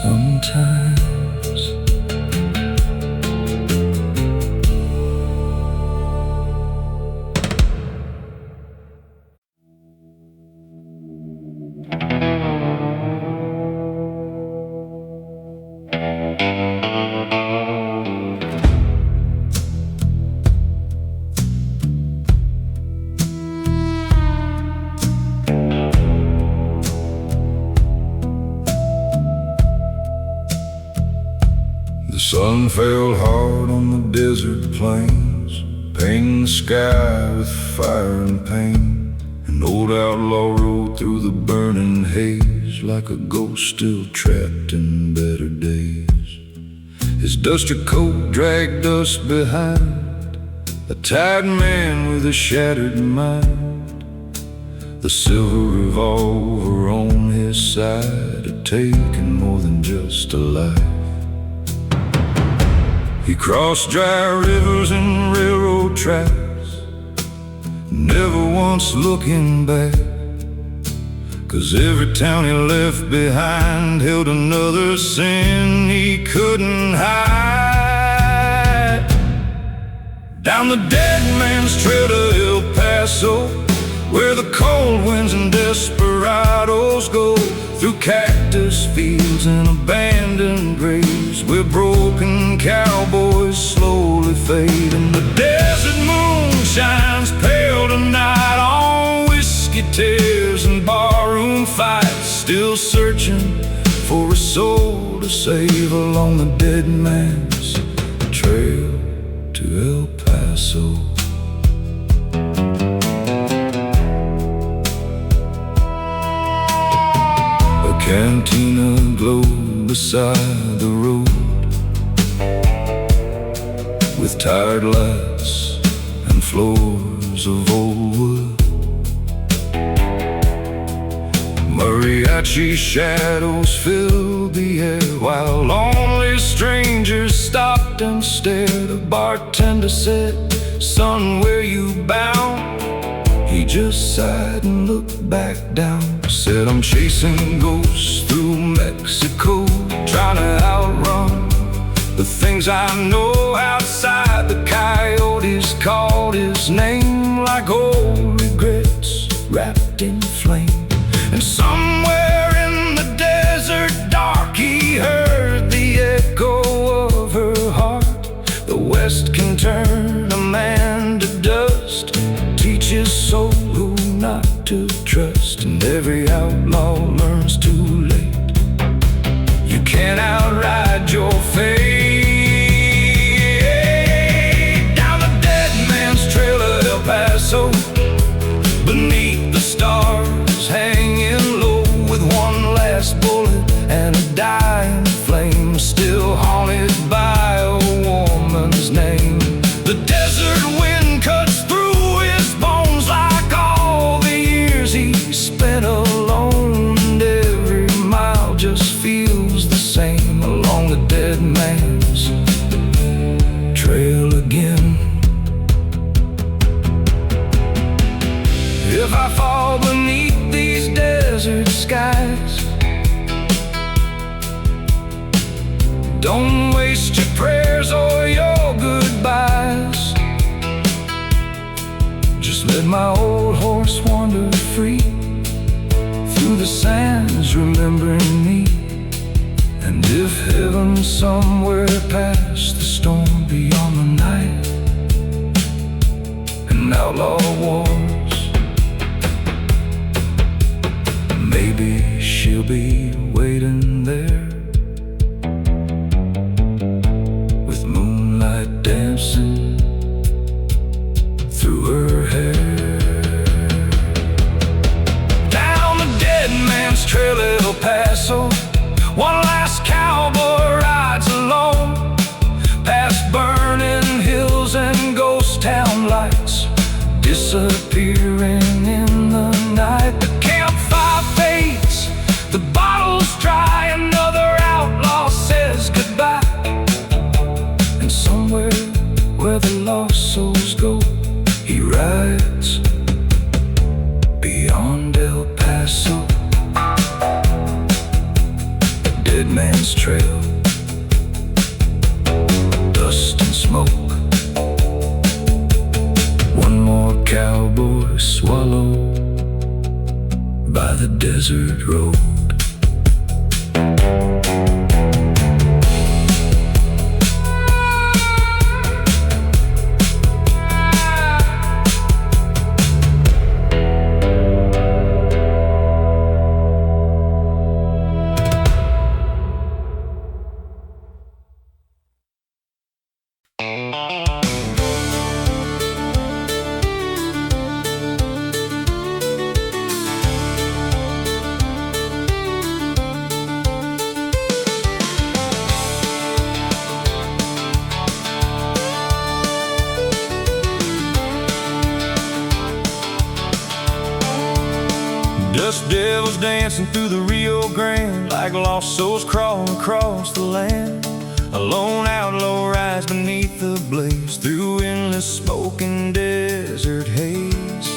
Sometimes. The sun fell hard on the desert plains, painting the sky with fire and pain. An old outlaw rode through the burning haze, like a ghost still trapped in better days. His duster coat dragged us behind, a tired man with a shattered mind. The silver revolver on his side had taken more than just a life. He crossed dry rivers and railroad tracks, never once looking back, 'cause every town he left behind held another sin he couldn't hide. Down the dead man's trail to El Paso, where the cold winds and desperados go, through cactus fields and abandoned graves, where broken cowboys slowly fade, and the desert moon shines pale tonight on whiskey tears and barroom fights, still searching for a soul to save along the dead man's trail to El Paso. Cantina glowed beside the road, with tired lights and floors of old wood. Mariachi shadows filled the air, while lonely strangers stopped and stared. A bartender said, "Son, where you bound?" He just sighed and looked back down. Said, "I'm chasing ghosts through Mexico, trying to outrun the things I know outside." The coyotes called his name like old regrets wrapped in flame. And somewhere in the desert dark he heard the echo of her heart. The West can turn a man to dust, teach his soul who not to trust, and every outlaw learns too late. You can't outride your fate. Down the dead man's trail to El Paso, beneath the stars hanging low, with one last bullet and a dying flame, still haunted by a woman's name. The desert wind cuts through his bones like all the years he spent alone, and every mile just feels the same along the dead man's trail again. If I fall beneath these desert skies, don't waste your prayers or your goodbyes. Just let my old horse wander free through the sands, remembering me. And if heaven's somewhere past the storm, beyond the night and outlaw wars, maybe she'll be waiting there, with moonlight dancing through her hair. Down the dead man's trail to El Paso, one last cowboy rides alone, past burning hills and ghost town lights, disappearing in the night. The campfire fades, the bottle's dry, another outlaw says goodbye. And somewhere where the lost souls go, he rides beyond El Paso. Dead man's trail, dust and smoke, one more cowboy swallowed by the desert road. devils dancing through the Rio Grande, like lost souls crawling across the land. A lone outlaw rides beneath the blaze, through endless smoke and desert haze.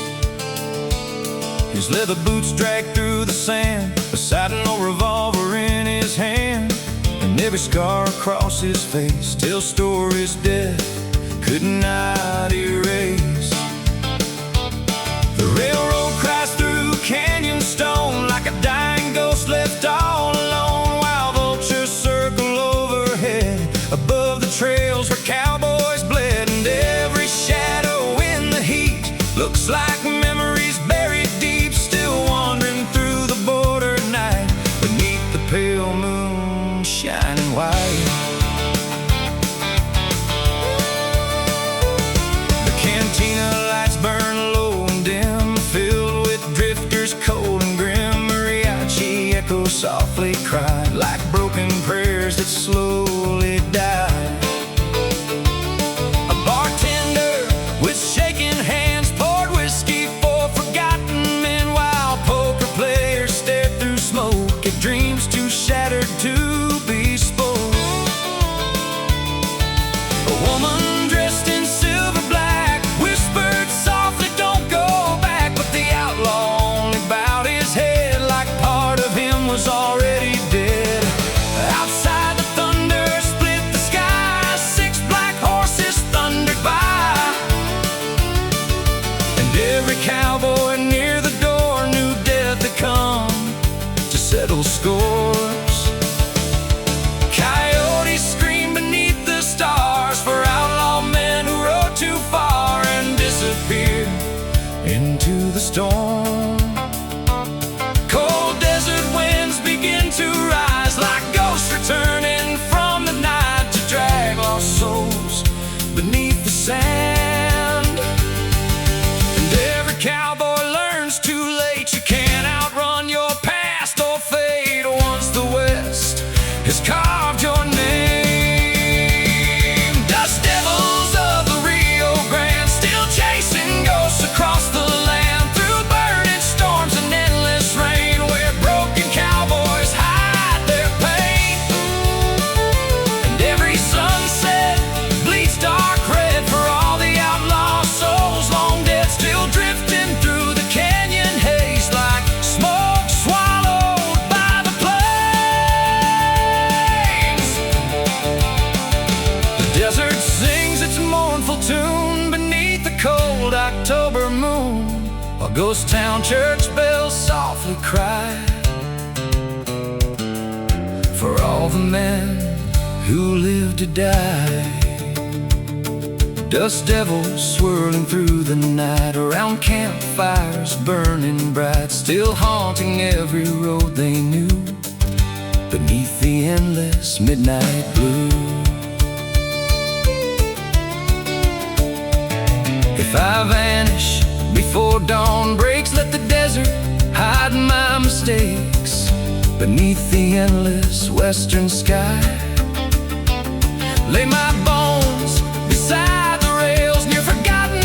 His leather boots drag through the sand, beside an old revolver in his hand. And every scar across his face tells stories death could not erase. The railroad cries through canyon stone, like a dying ghost left all alone, while vultures circle overhead above the trails where cowboys bled. And every shadow in the heat looks like memories buried deep, still wandering through the border night, beneath the pale moon shining white. The cantina lights burn low and dim, filled with drifters cold and grim. Mariachi echoes softly cry, like broken prayers that slowly die. A bartender with shaking hands poured whiskey for forgotten men, while poker players stared through smoke at dreams too shattered to be spoke. A woman dressed in silver black whispered softly, "Don't go back," but the outlaw only bowed his head, like part of him was already dead. Outside the thunder split the sky, 6 black horses thundered by, and every cowboy near the door knew death had come to settle scores. Coyotes screamed beneath the stars for outlaw men who rode too far and disappeared into the storm. Cold desert winds begin to rise, like ghosts returning from the night to drag lost souls beneath the sand. And every cowboy learns too late, you can't outrun your past or fate, once the West has carved your name. Dust devils of the Rio Grande, still chasing ghosts across the land, through burning storms and endless rain, where broken cowboys hide their pain. And every sunset bleeds dark red for all the outlaw souls long dead, still drifting through the canyon haze, like smoke swallowed by the plains. The desert sings its mournful tune beneath the cold October moon, while ghost town church bells softly cry for all the men who live to die. Dust devils swirling through the night, around campfires burning bright, still haunting every road they knew, beneath the endless midnight blue. If I vanish before dawn breaks, let the desert hide my mistakes, beneath the endless western sky. Lay my bones beside the rails, near forgotten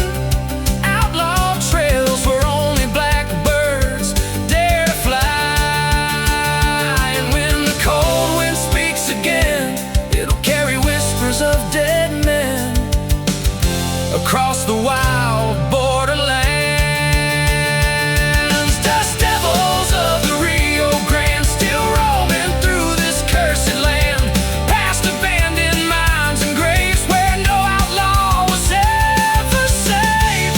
outlaw trails, where only blackbirds dare to fly. And when the cold wind speaks again, it'll carry whispers of dead men across the wild borderlands. Dust devils of the Rio Grande, still roaming through this cursed land, past abandoned mines and graves, where no outlaw was ever safe.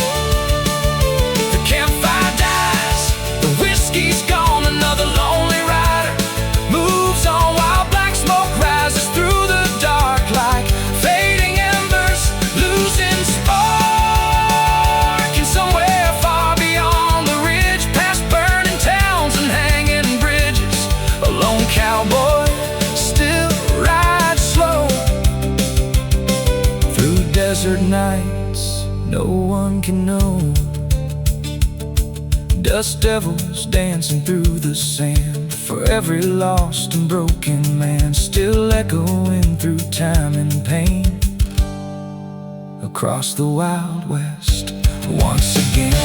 The campfire dies, the whiskey's gone, another lonely rider moves on, while black smoke rises through the dark, like fading embers losing spark. And somewhere far beyond the ridge, past burning towns and hanging bridges, a lone cowboy still rides slow through desert nights no one can know. Dust devils dancing through the sand, for every lost and broken man, still echoing through time and pain, across the Wild West once again.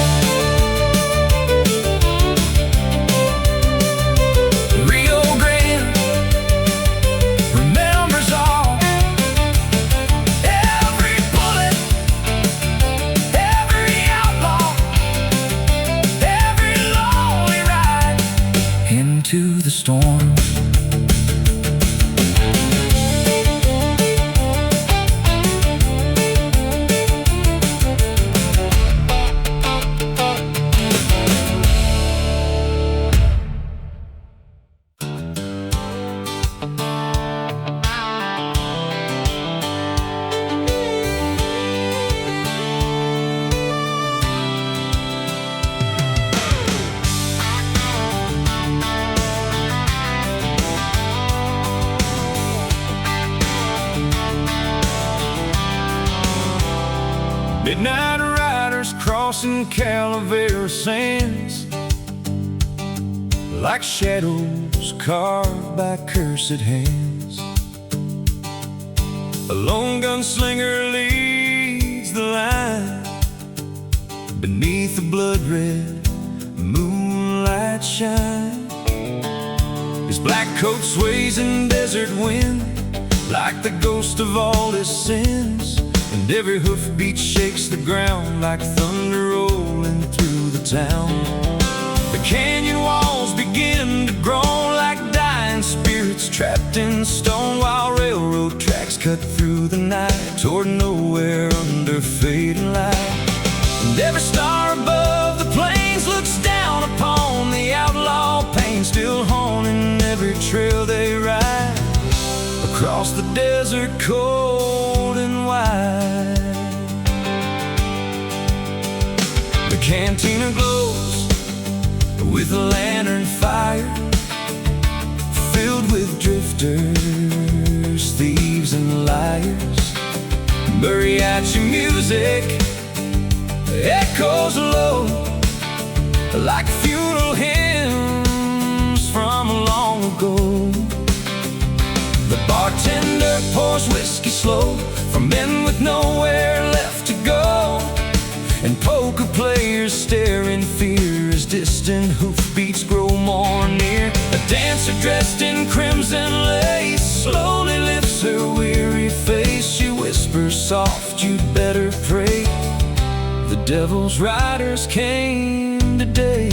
Midnight riders crossing Calavera sands, like shadows carved by cursed hands. A lone gunslinger leads the line beneath the blood-red moonlight shine. His black coat sways in desert wind like the ghost of all his sins, and every hoofbeat shakes the ground like thunder rolling through the town. The canyon walls begin to groan like dying spirits trapped in stone, while railroad tracks cut through the night toward nowhere under fading light. And every star above the plains looks down upon the outlaw pain, still haunting every trail they ride across the desert cold and wide. The cantina glows with a lantern fire, filled with drifters, thieves and liars. Mariachi music echoes low like funeral hymns from long ago. The bartender pours whiskey slow for men with nowhere left to go, and poker players stare in fear as distant hoofbeats grow more near. A dancer dressed in crimson lace slowly lifts her weary face. She whispers soft, "You'd better pray, the devil's riders came today."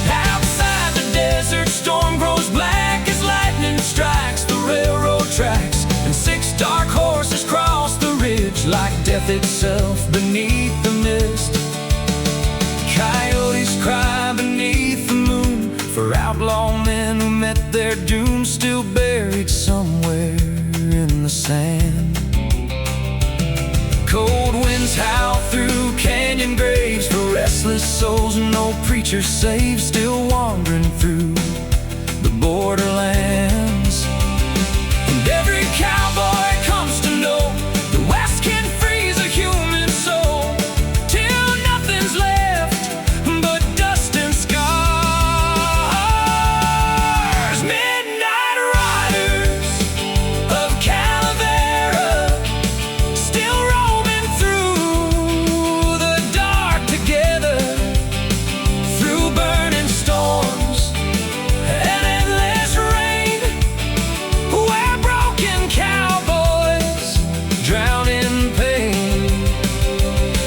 Outside the desert, storm grows black as lightning strikes the railroad tracks, and 6 dark horses cross the ridge like death itself beneath the mist. Coyotes cry beneath the moon for outlaw men who met their doom, still buried somewhere in the sand. Cold winds howl through canyon graves for restless souls no preacher saves, still wandering through the borderlands. And every cowboy comes to know the West can freeze a human soul till nothing's left but dust and scars. Midnight riders of Calavera, still roaming through the dark together, through burning storms and endless rain, where broken cowboys drown in pain.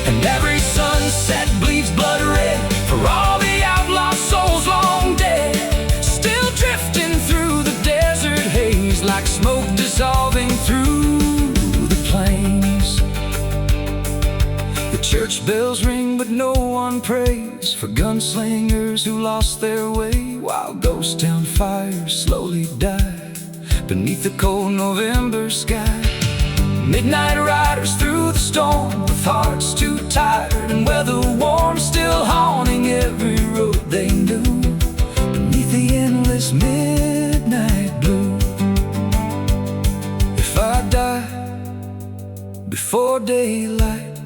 And every sunset bleeds blood red for all the outlaw souls long dead, still drifting through the desert haze like smoke dissolving through the plains. The church bells ring but no one prays for gunslingers who lost their way, while ghost town fires slowly die beneath the cold November sky. Midnight riders through the storm with hearts too tired and weather worn, still haunting every road they knew beneath the endless midnight blue. If I die before daylight,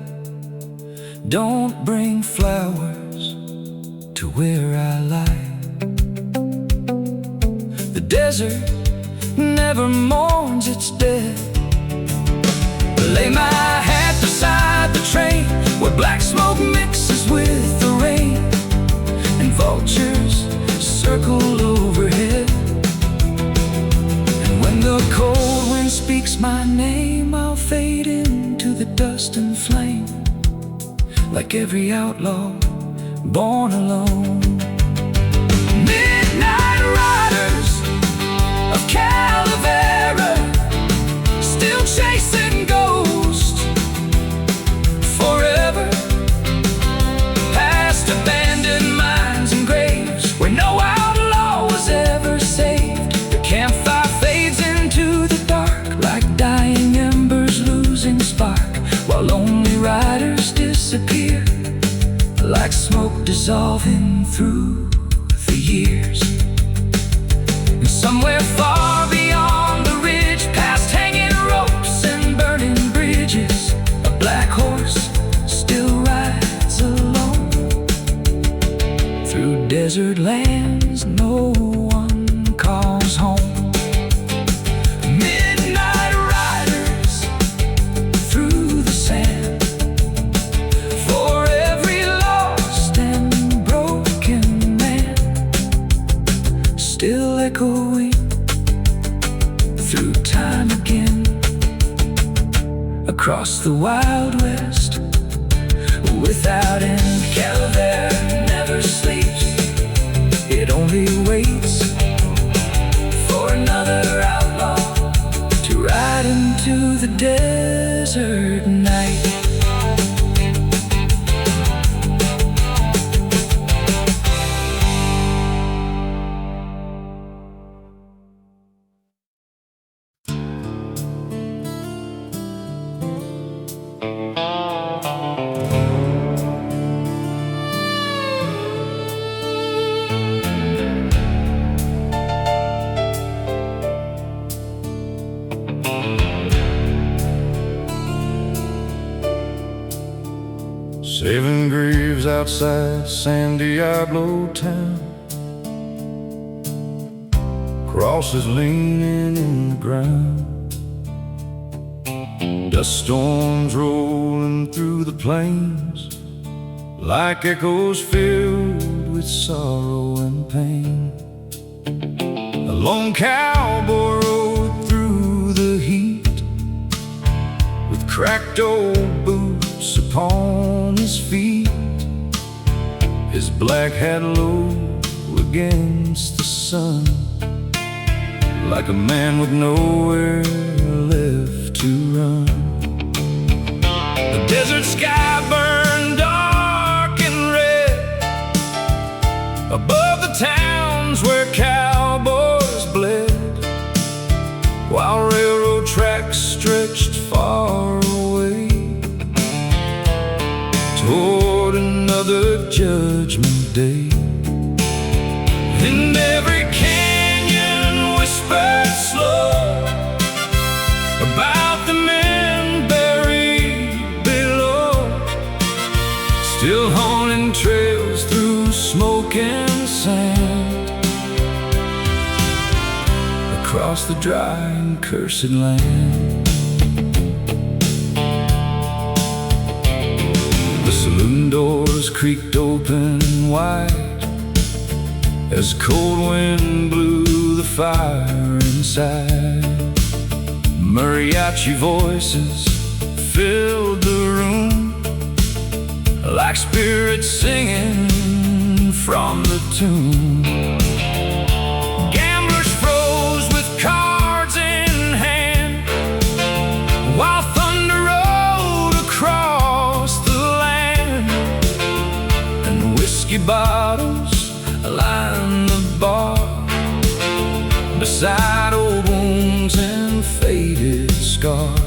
don't bring flowers to where I lie. The desert never mourns its dead. Lay my hat beside the train where black smoke mixes with the rain, and vultures circle overhead. And when the cold wind speaks my name, I'll fade into the dust and flame like every outlaw born alone. Midnight riders of Calavera, still chasing ghosts forever, past abandoned mines and graves where no outlaw was ever saved. The campfire fades into the dark like dying embers losing spark, while lonely riders disappear like smoke dissolving through the years. And somewhere far beyond the ridge, past hanging ropes and burning bridges, a black horse across the Wild West. Without end, Calvert never sleeps. It only waits for another outlaw to ride into the desert night. Seven graves outside San Diablo town, crosses leaning in the ground, dust storms rolling through the plains like echoes filled with sorrow and pain. A lone cowboy rode through the heat with cracked old boots upon his feet, his black hat low against the sun, like a man with nowhere left to run. The desert sky burned dark and red above the towns where cowboys bled, while railroad tracks stretched far away toward another judgment day. In every canyon whispered slow about the men buried below, still haunting trails through smoke and sand, across the dry and cursed land. The saloon doors creaked open wide as cold wind blew the fire inside. Mariachi voices filled the room like spirits singing from the tomb. Gamblers froze with cards in hand while thunder rolled across the land, and whiskey bottles lined the bar beside old wounds and faded scars.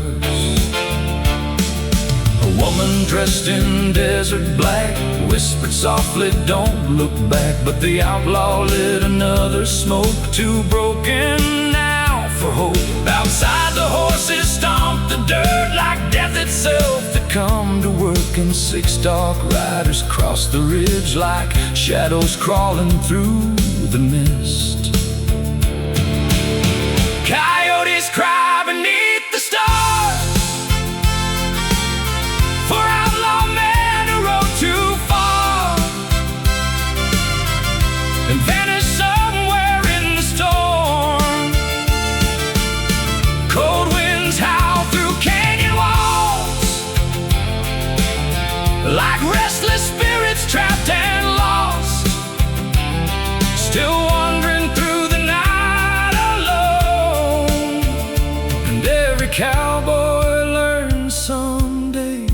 A woman dressed in desert black whispered softly, "Don't look back," but the outlaw lit another smoke, too broken now for hope. Outside the horses stomped the dirt like death itself to come to work, and six dark riders crossed the ridge like shadows crawling through the mist. Coyotes cry beneath the stars for outlaw men who rode too far and vanished somewhere in the storm. Cold winds howl through canyon walls like restless spirits trapped and lost, still wandering through the night alone. And every cowboy learns someday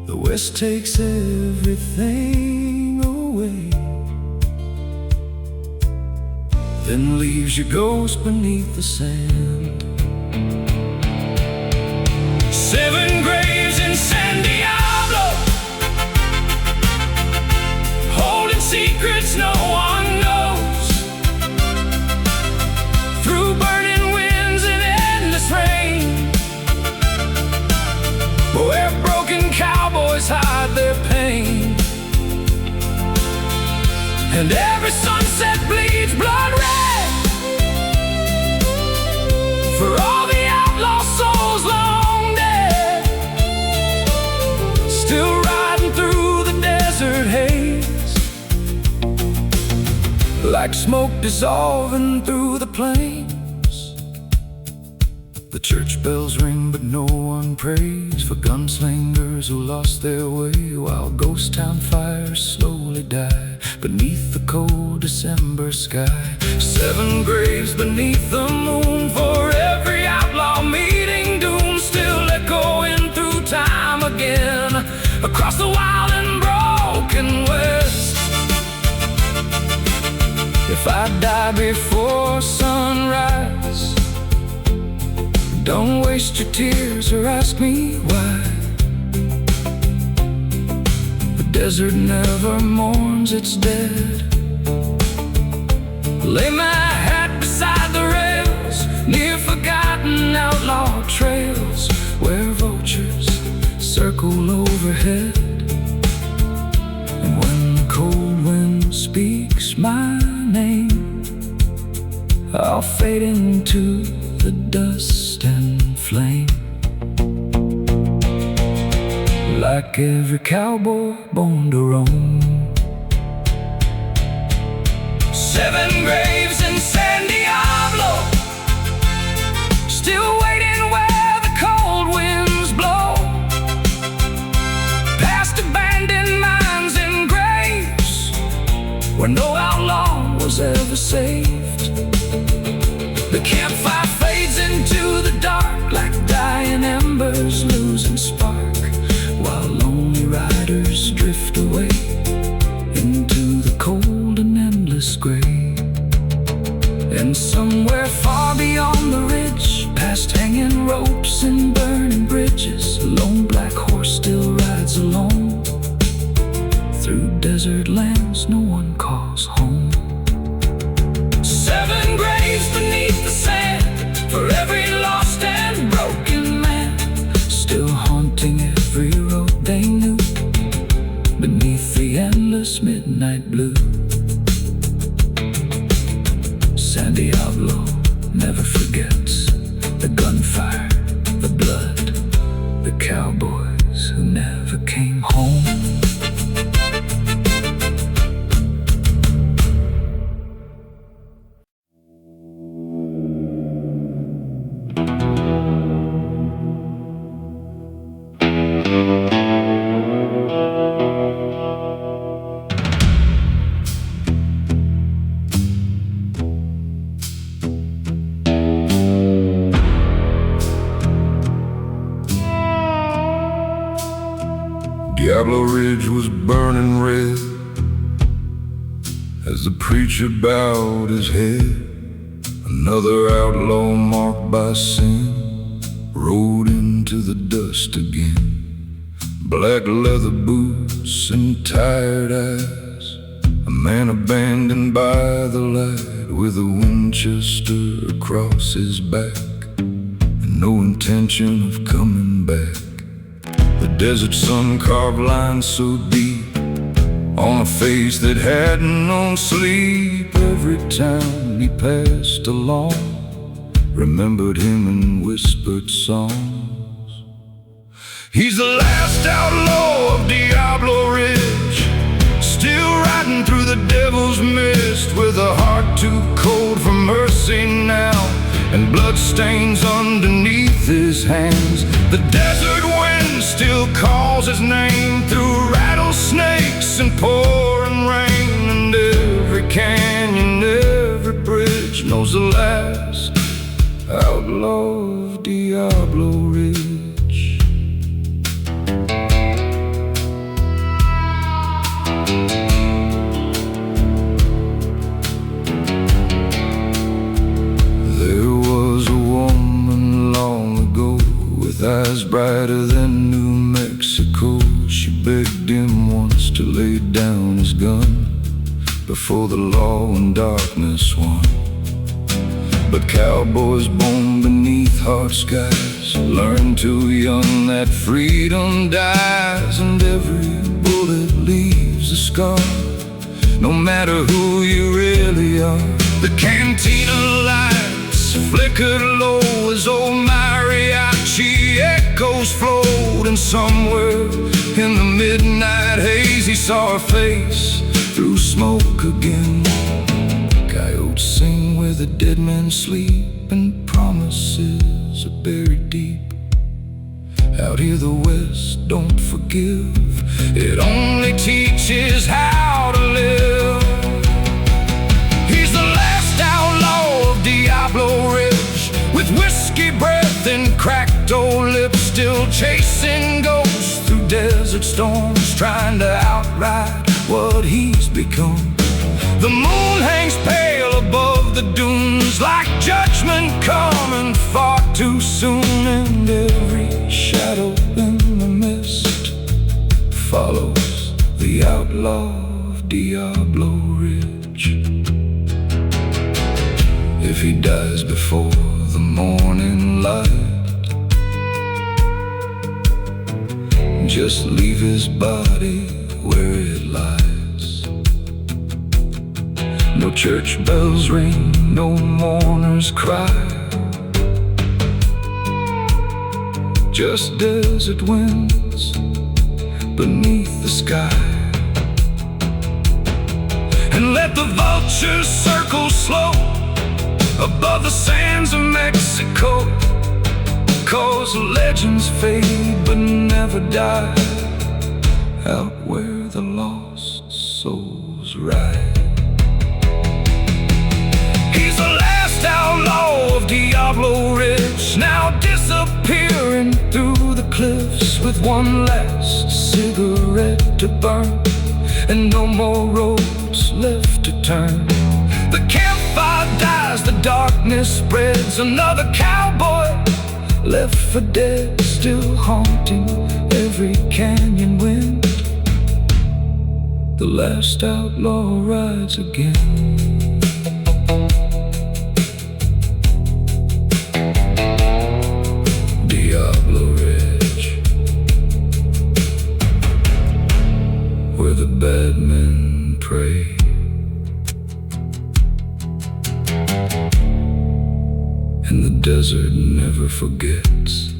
the West takes everything away, then leaves your ghost beneath the sand. Seven graves in San Diablo, holding secrets no one knows, through burning winds and endless rain, where broken cowboys hide their pain. And every sunset bleeds blood red for all the outlaw souls long dead, still riding through the desert haze like smoke dissolving through the plains. The church bells ring, but no one prays for gunslingers who lost their way, while ghost town fires slowly die beneath the cold December sky. 7 graves beneath the moon for every outlaw meeting doom, still echoing through time again across the wild and broken West. If I die before sunrise, don't waste your tears or ask me why. The desert never mourns its dead. Lay my hat beside the rails near forgotten outlaw trails where vultures circle overhead. And when the cold wind speaks my name, I'll fade into the dust and flame, like every cowboy born to roam. 7 graves in San Diablo, still waiting where the cold winds blow, past abandoned mines and graves where no outlaw was ever saved. The campfire fades into the dark like dying embers losing spark, while lonely riders drift away into the cold and endless gray. And somewhere far beyond the ridge, past hanging ropes and burning bridges, a lone black horse still rides alone through desert lands no one calls home. 7 graves beneath the sand for every lost and broken man, still haunting every road they knew beneath the endless midnight blue. San Diablo never forgets the gunfire, the blood, the cowboys who never came home. Diablo Ridge was burning red as the preacher bowed his head. Another outlaw marked by sin rode into the dust again. Black leather boots and tired eyes, a man abandoned by the light with a Winchester across his back and no intention of coming back. The desert sun carved lines so deep on a face that hadn't known sleep. Every town he passed along remembered him and whispered songs. He's the last outlaw of Diablo Ridge, still riding through the devil's mist, with a heart too cold for mercy now and bloodstains underneath his hands. The desert wind still calls his name through rattlesnakes and pouring rain, and every canyon, every bridge knows the last outlaw of Diablo Ridge. There was a woman long ago with eyes brighter than New Mexico. She begged him once to lay down his gun before the law and darkness won. But cowboys born beneath hard skies learn too young that freedom dies, and every bullet leaves a scar, no matter who you really are. The cantina lights flickered low as old mariachi echoes flowed, and somewhere in the midnight haze he saw her face through smoke again. Coyotes sing where the dead men sleep, and promises are buried deep. Out here the West don't forgive, it only teaches how to live. He's the last outlaw of Diablo Ridge, with whiskey breath and cracked old lips, still chasing ghosts through desert storms, trying to outride what he's become. The moon hangs pale above the dunes, like judgment coming far too soon, and every shadow in the mist follows the outlaw of Diablo Ridge. If he dies before the morning light, just leave his body where it lies. No church bells ring, no mourners cry, just desert winds beneath the sky. And let the vultures circle slow above the sands of Mexico, 'cause legends fade but never die, out where the lost souls ride. He's the last outlaw of Diablo Ridge, now disappearing through the cliffs, with one last cigarette to burn and no more roads left to turn. The campfire dies, the darkness spreads, another cowboy left for dead, still haunting every canyon wind. The last outlaw rides again. Diablo Ridge, where the bad men pray. And the desert never forgets.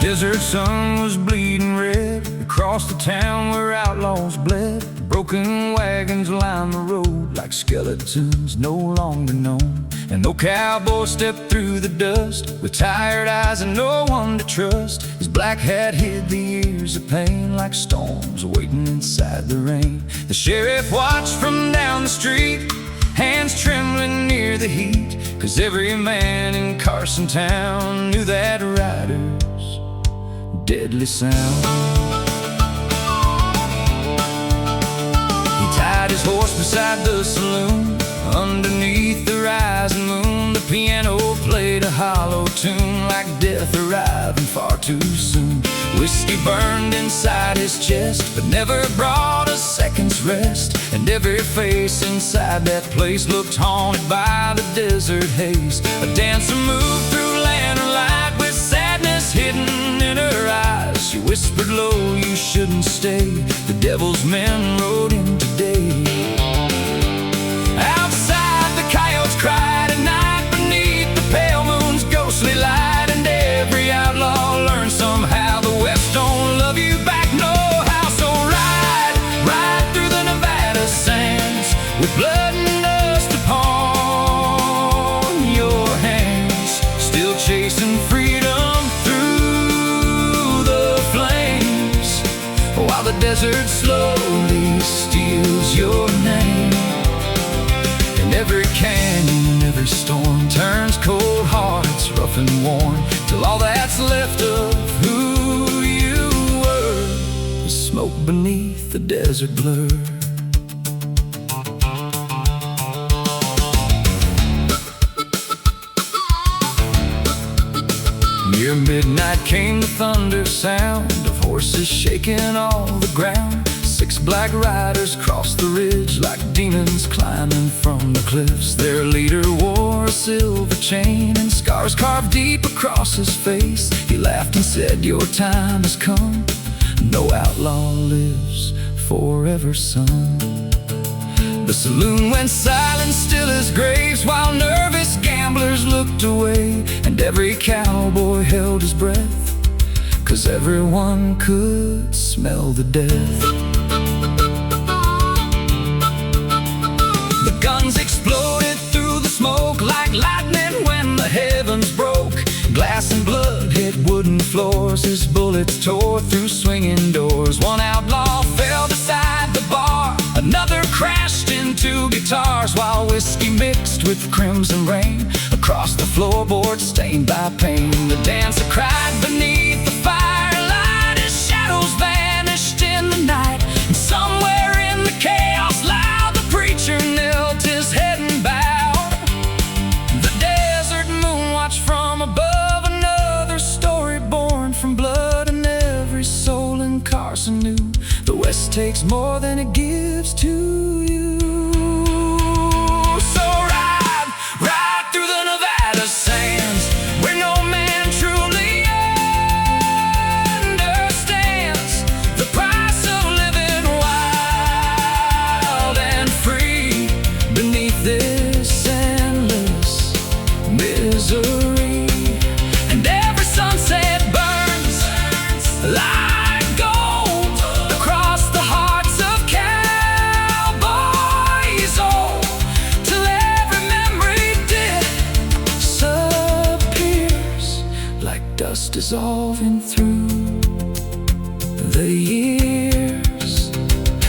Desert sun was bleeding red across the town where outlaws bled. Broken wagons lined the road like skeletons no longer known. And no cowboy stepped through the dust with tired eyes and no one to trust. His black hat hid the years of pain like storms waiting inside the rain. The sheriff watched from down the street, hands trembling near the heat, 'cause every man in Carson town knew that rider's deadly sound. He tied his horse beside the saloon. Underneath the rising moon, the piano played a hollow tune, like death arriving far too soon. Whiskey burned inside his chest, but never brought a second's rest. And every face inside that place looked haunted by the desert haze. A dancer moved through lantern light with sadness hidden in her eyes. She whispered low, "You shouldn't stay. The devil's men rode in today." Outside the coyotes cried at night beneath the pale moon's ghostly light. And every outlaw learned somehow the West don't love you back no how. So ride, ride through the Nevada sands with blood and dust upon your hands, still chasing freedom through the flames, while the desert slowly steals your name. And every canyon, every storm turns cold hearts rough and worn, till all that's left of who you were is smoke beneath the desert blur. Near midnight came the thunder sound of horses shaking all the ground. 6 black riders crossed the ridge like demons climbing from the cliffs. Their leader wore a silver chain and scars carved deep across his face. He laughed and said, "Your time has come. No outlaw lives forever, son." The saloon went silent, still as graves, while nervous gamblers looked away, and every cowboy held his breath, 'cause everyone could smell the death. The guns exploded through the smoke like lightning when the heavens broke. Glass and blood hit wooden floors, his bullets tore through swinging doors. One outlaw fell beside the bar, another crashed into guitars, while whiskey mixed with crimson rain across the floorboard stained by pain. The dancer cried beneath the firelight, his shadows vanished in the night. And somewhere in the chaos loud, the preacher knelt his head and bowed. The desert moon watched from above, another story born from blood. And every soul in Carson knew the West takes more than it gives to you. So ride, ride through the Nevada sands, where no man truly understands the price of living wild and free beneath this endless misery. And every sunset burns like gold across the hearts of cowboys, oh, till every memory disappears like dust dissolving through the years.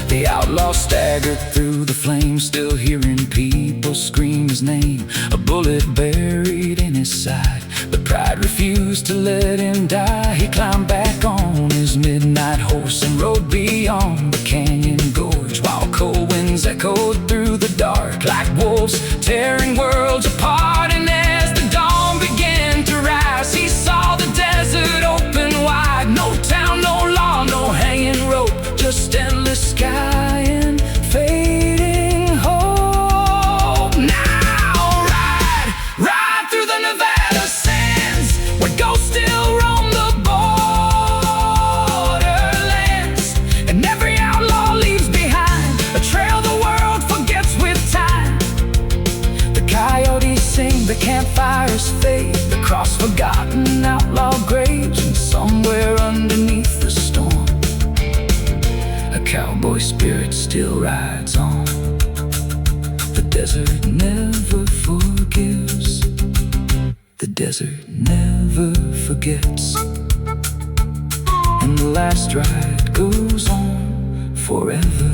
The outlaw staggered through the flames, still hearing people scream his name. A bullet buried in his side, but pride refused to let him die. He climbed back on his midnight horse and rode beyond the canyon gorge, while cold winds echoed through the dark like wolves tearing worlds apart. And as the dawn began to rise, he saw the desert open wide. No town, no law, no hanging rope, just endless sky and fading hope. Now ride, ride through the Nevada sands, where ghosts still roam the borderlands. And every outlaw leaves behind a trail the world forgets with time. The coyotes sing, the campfires fade across forgotten outlaw graves. And somewhere underneath the storm, a cowboy spirit still rides on. The desert never forgives. The desert never forgets. And the last ride goes on forever.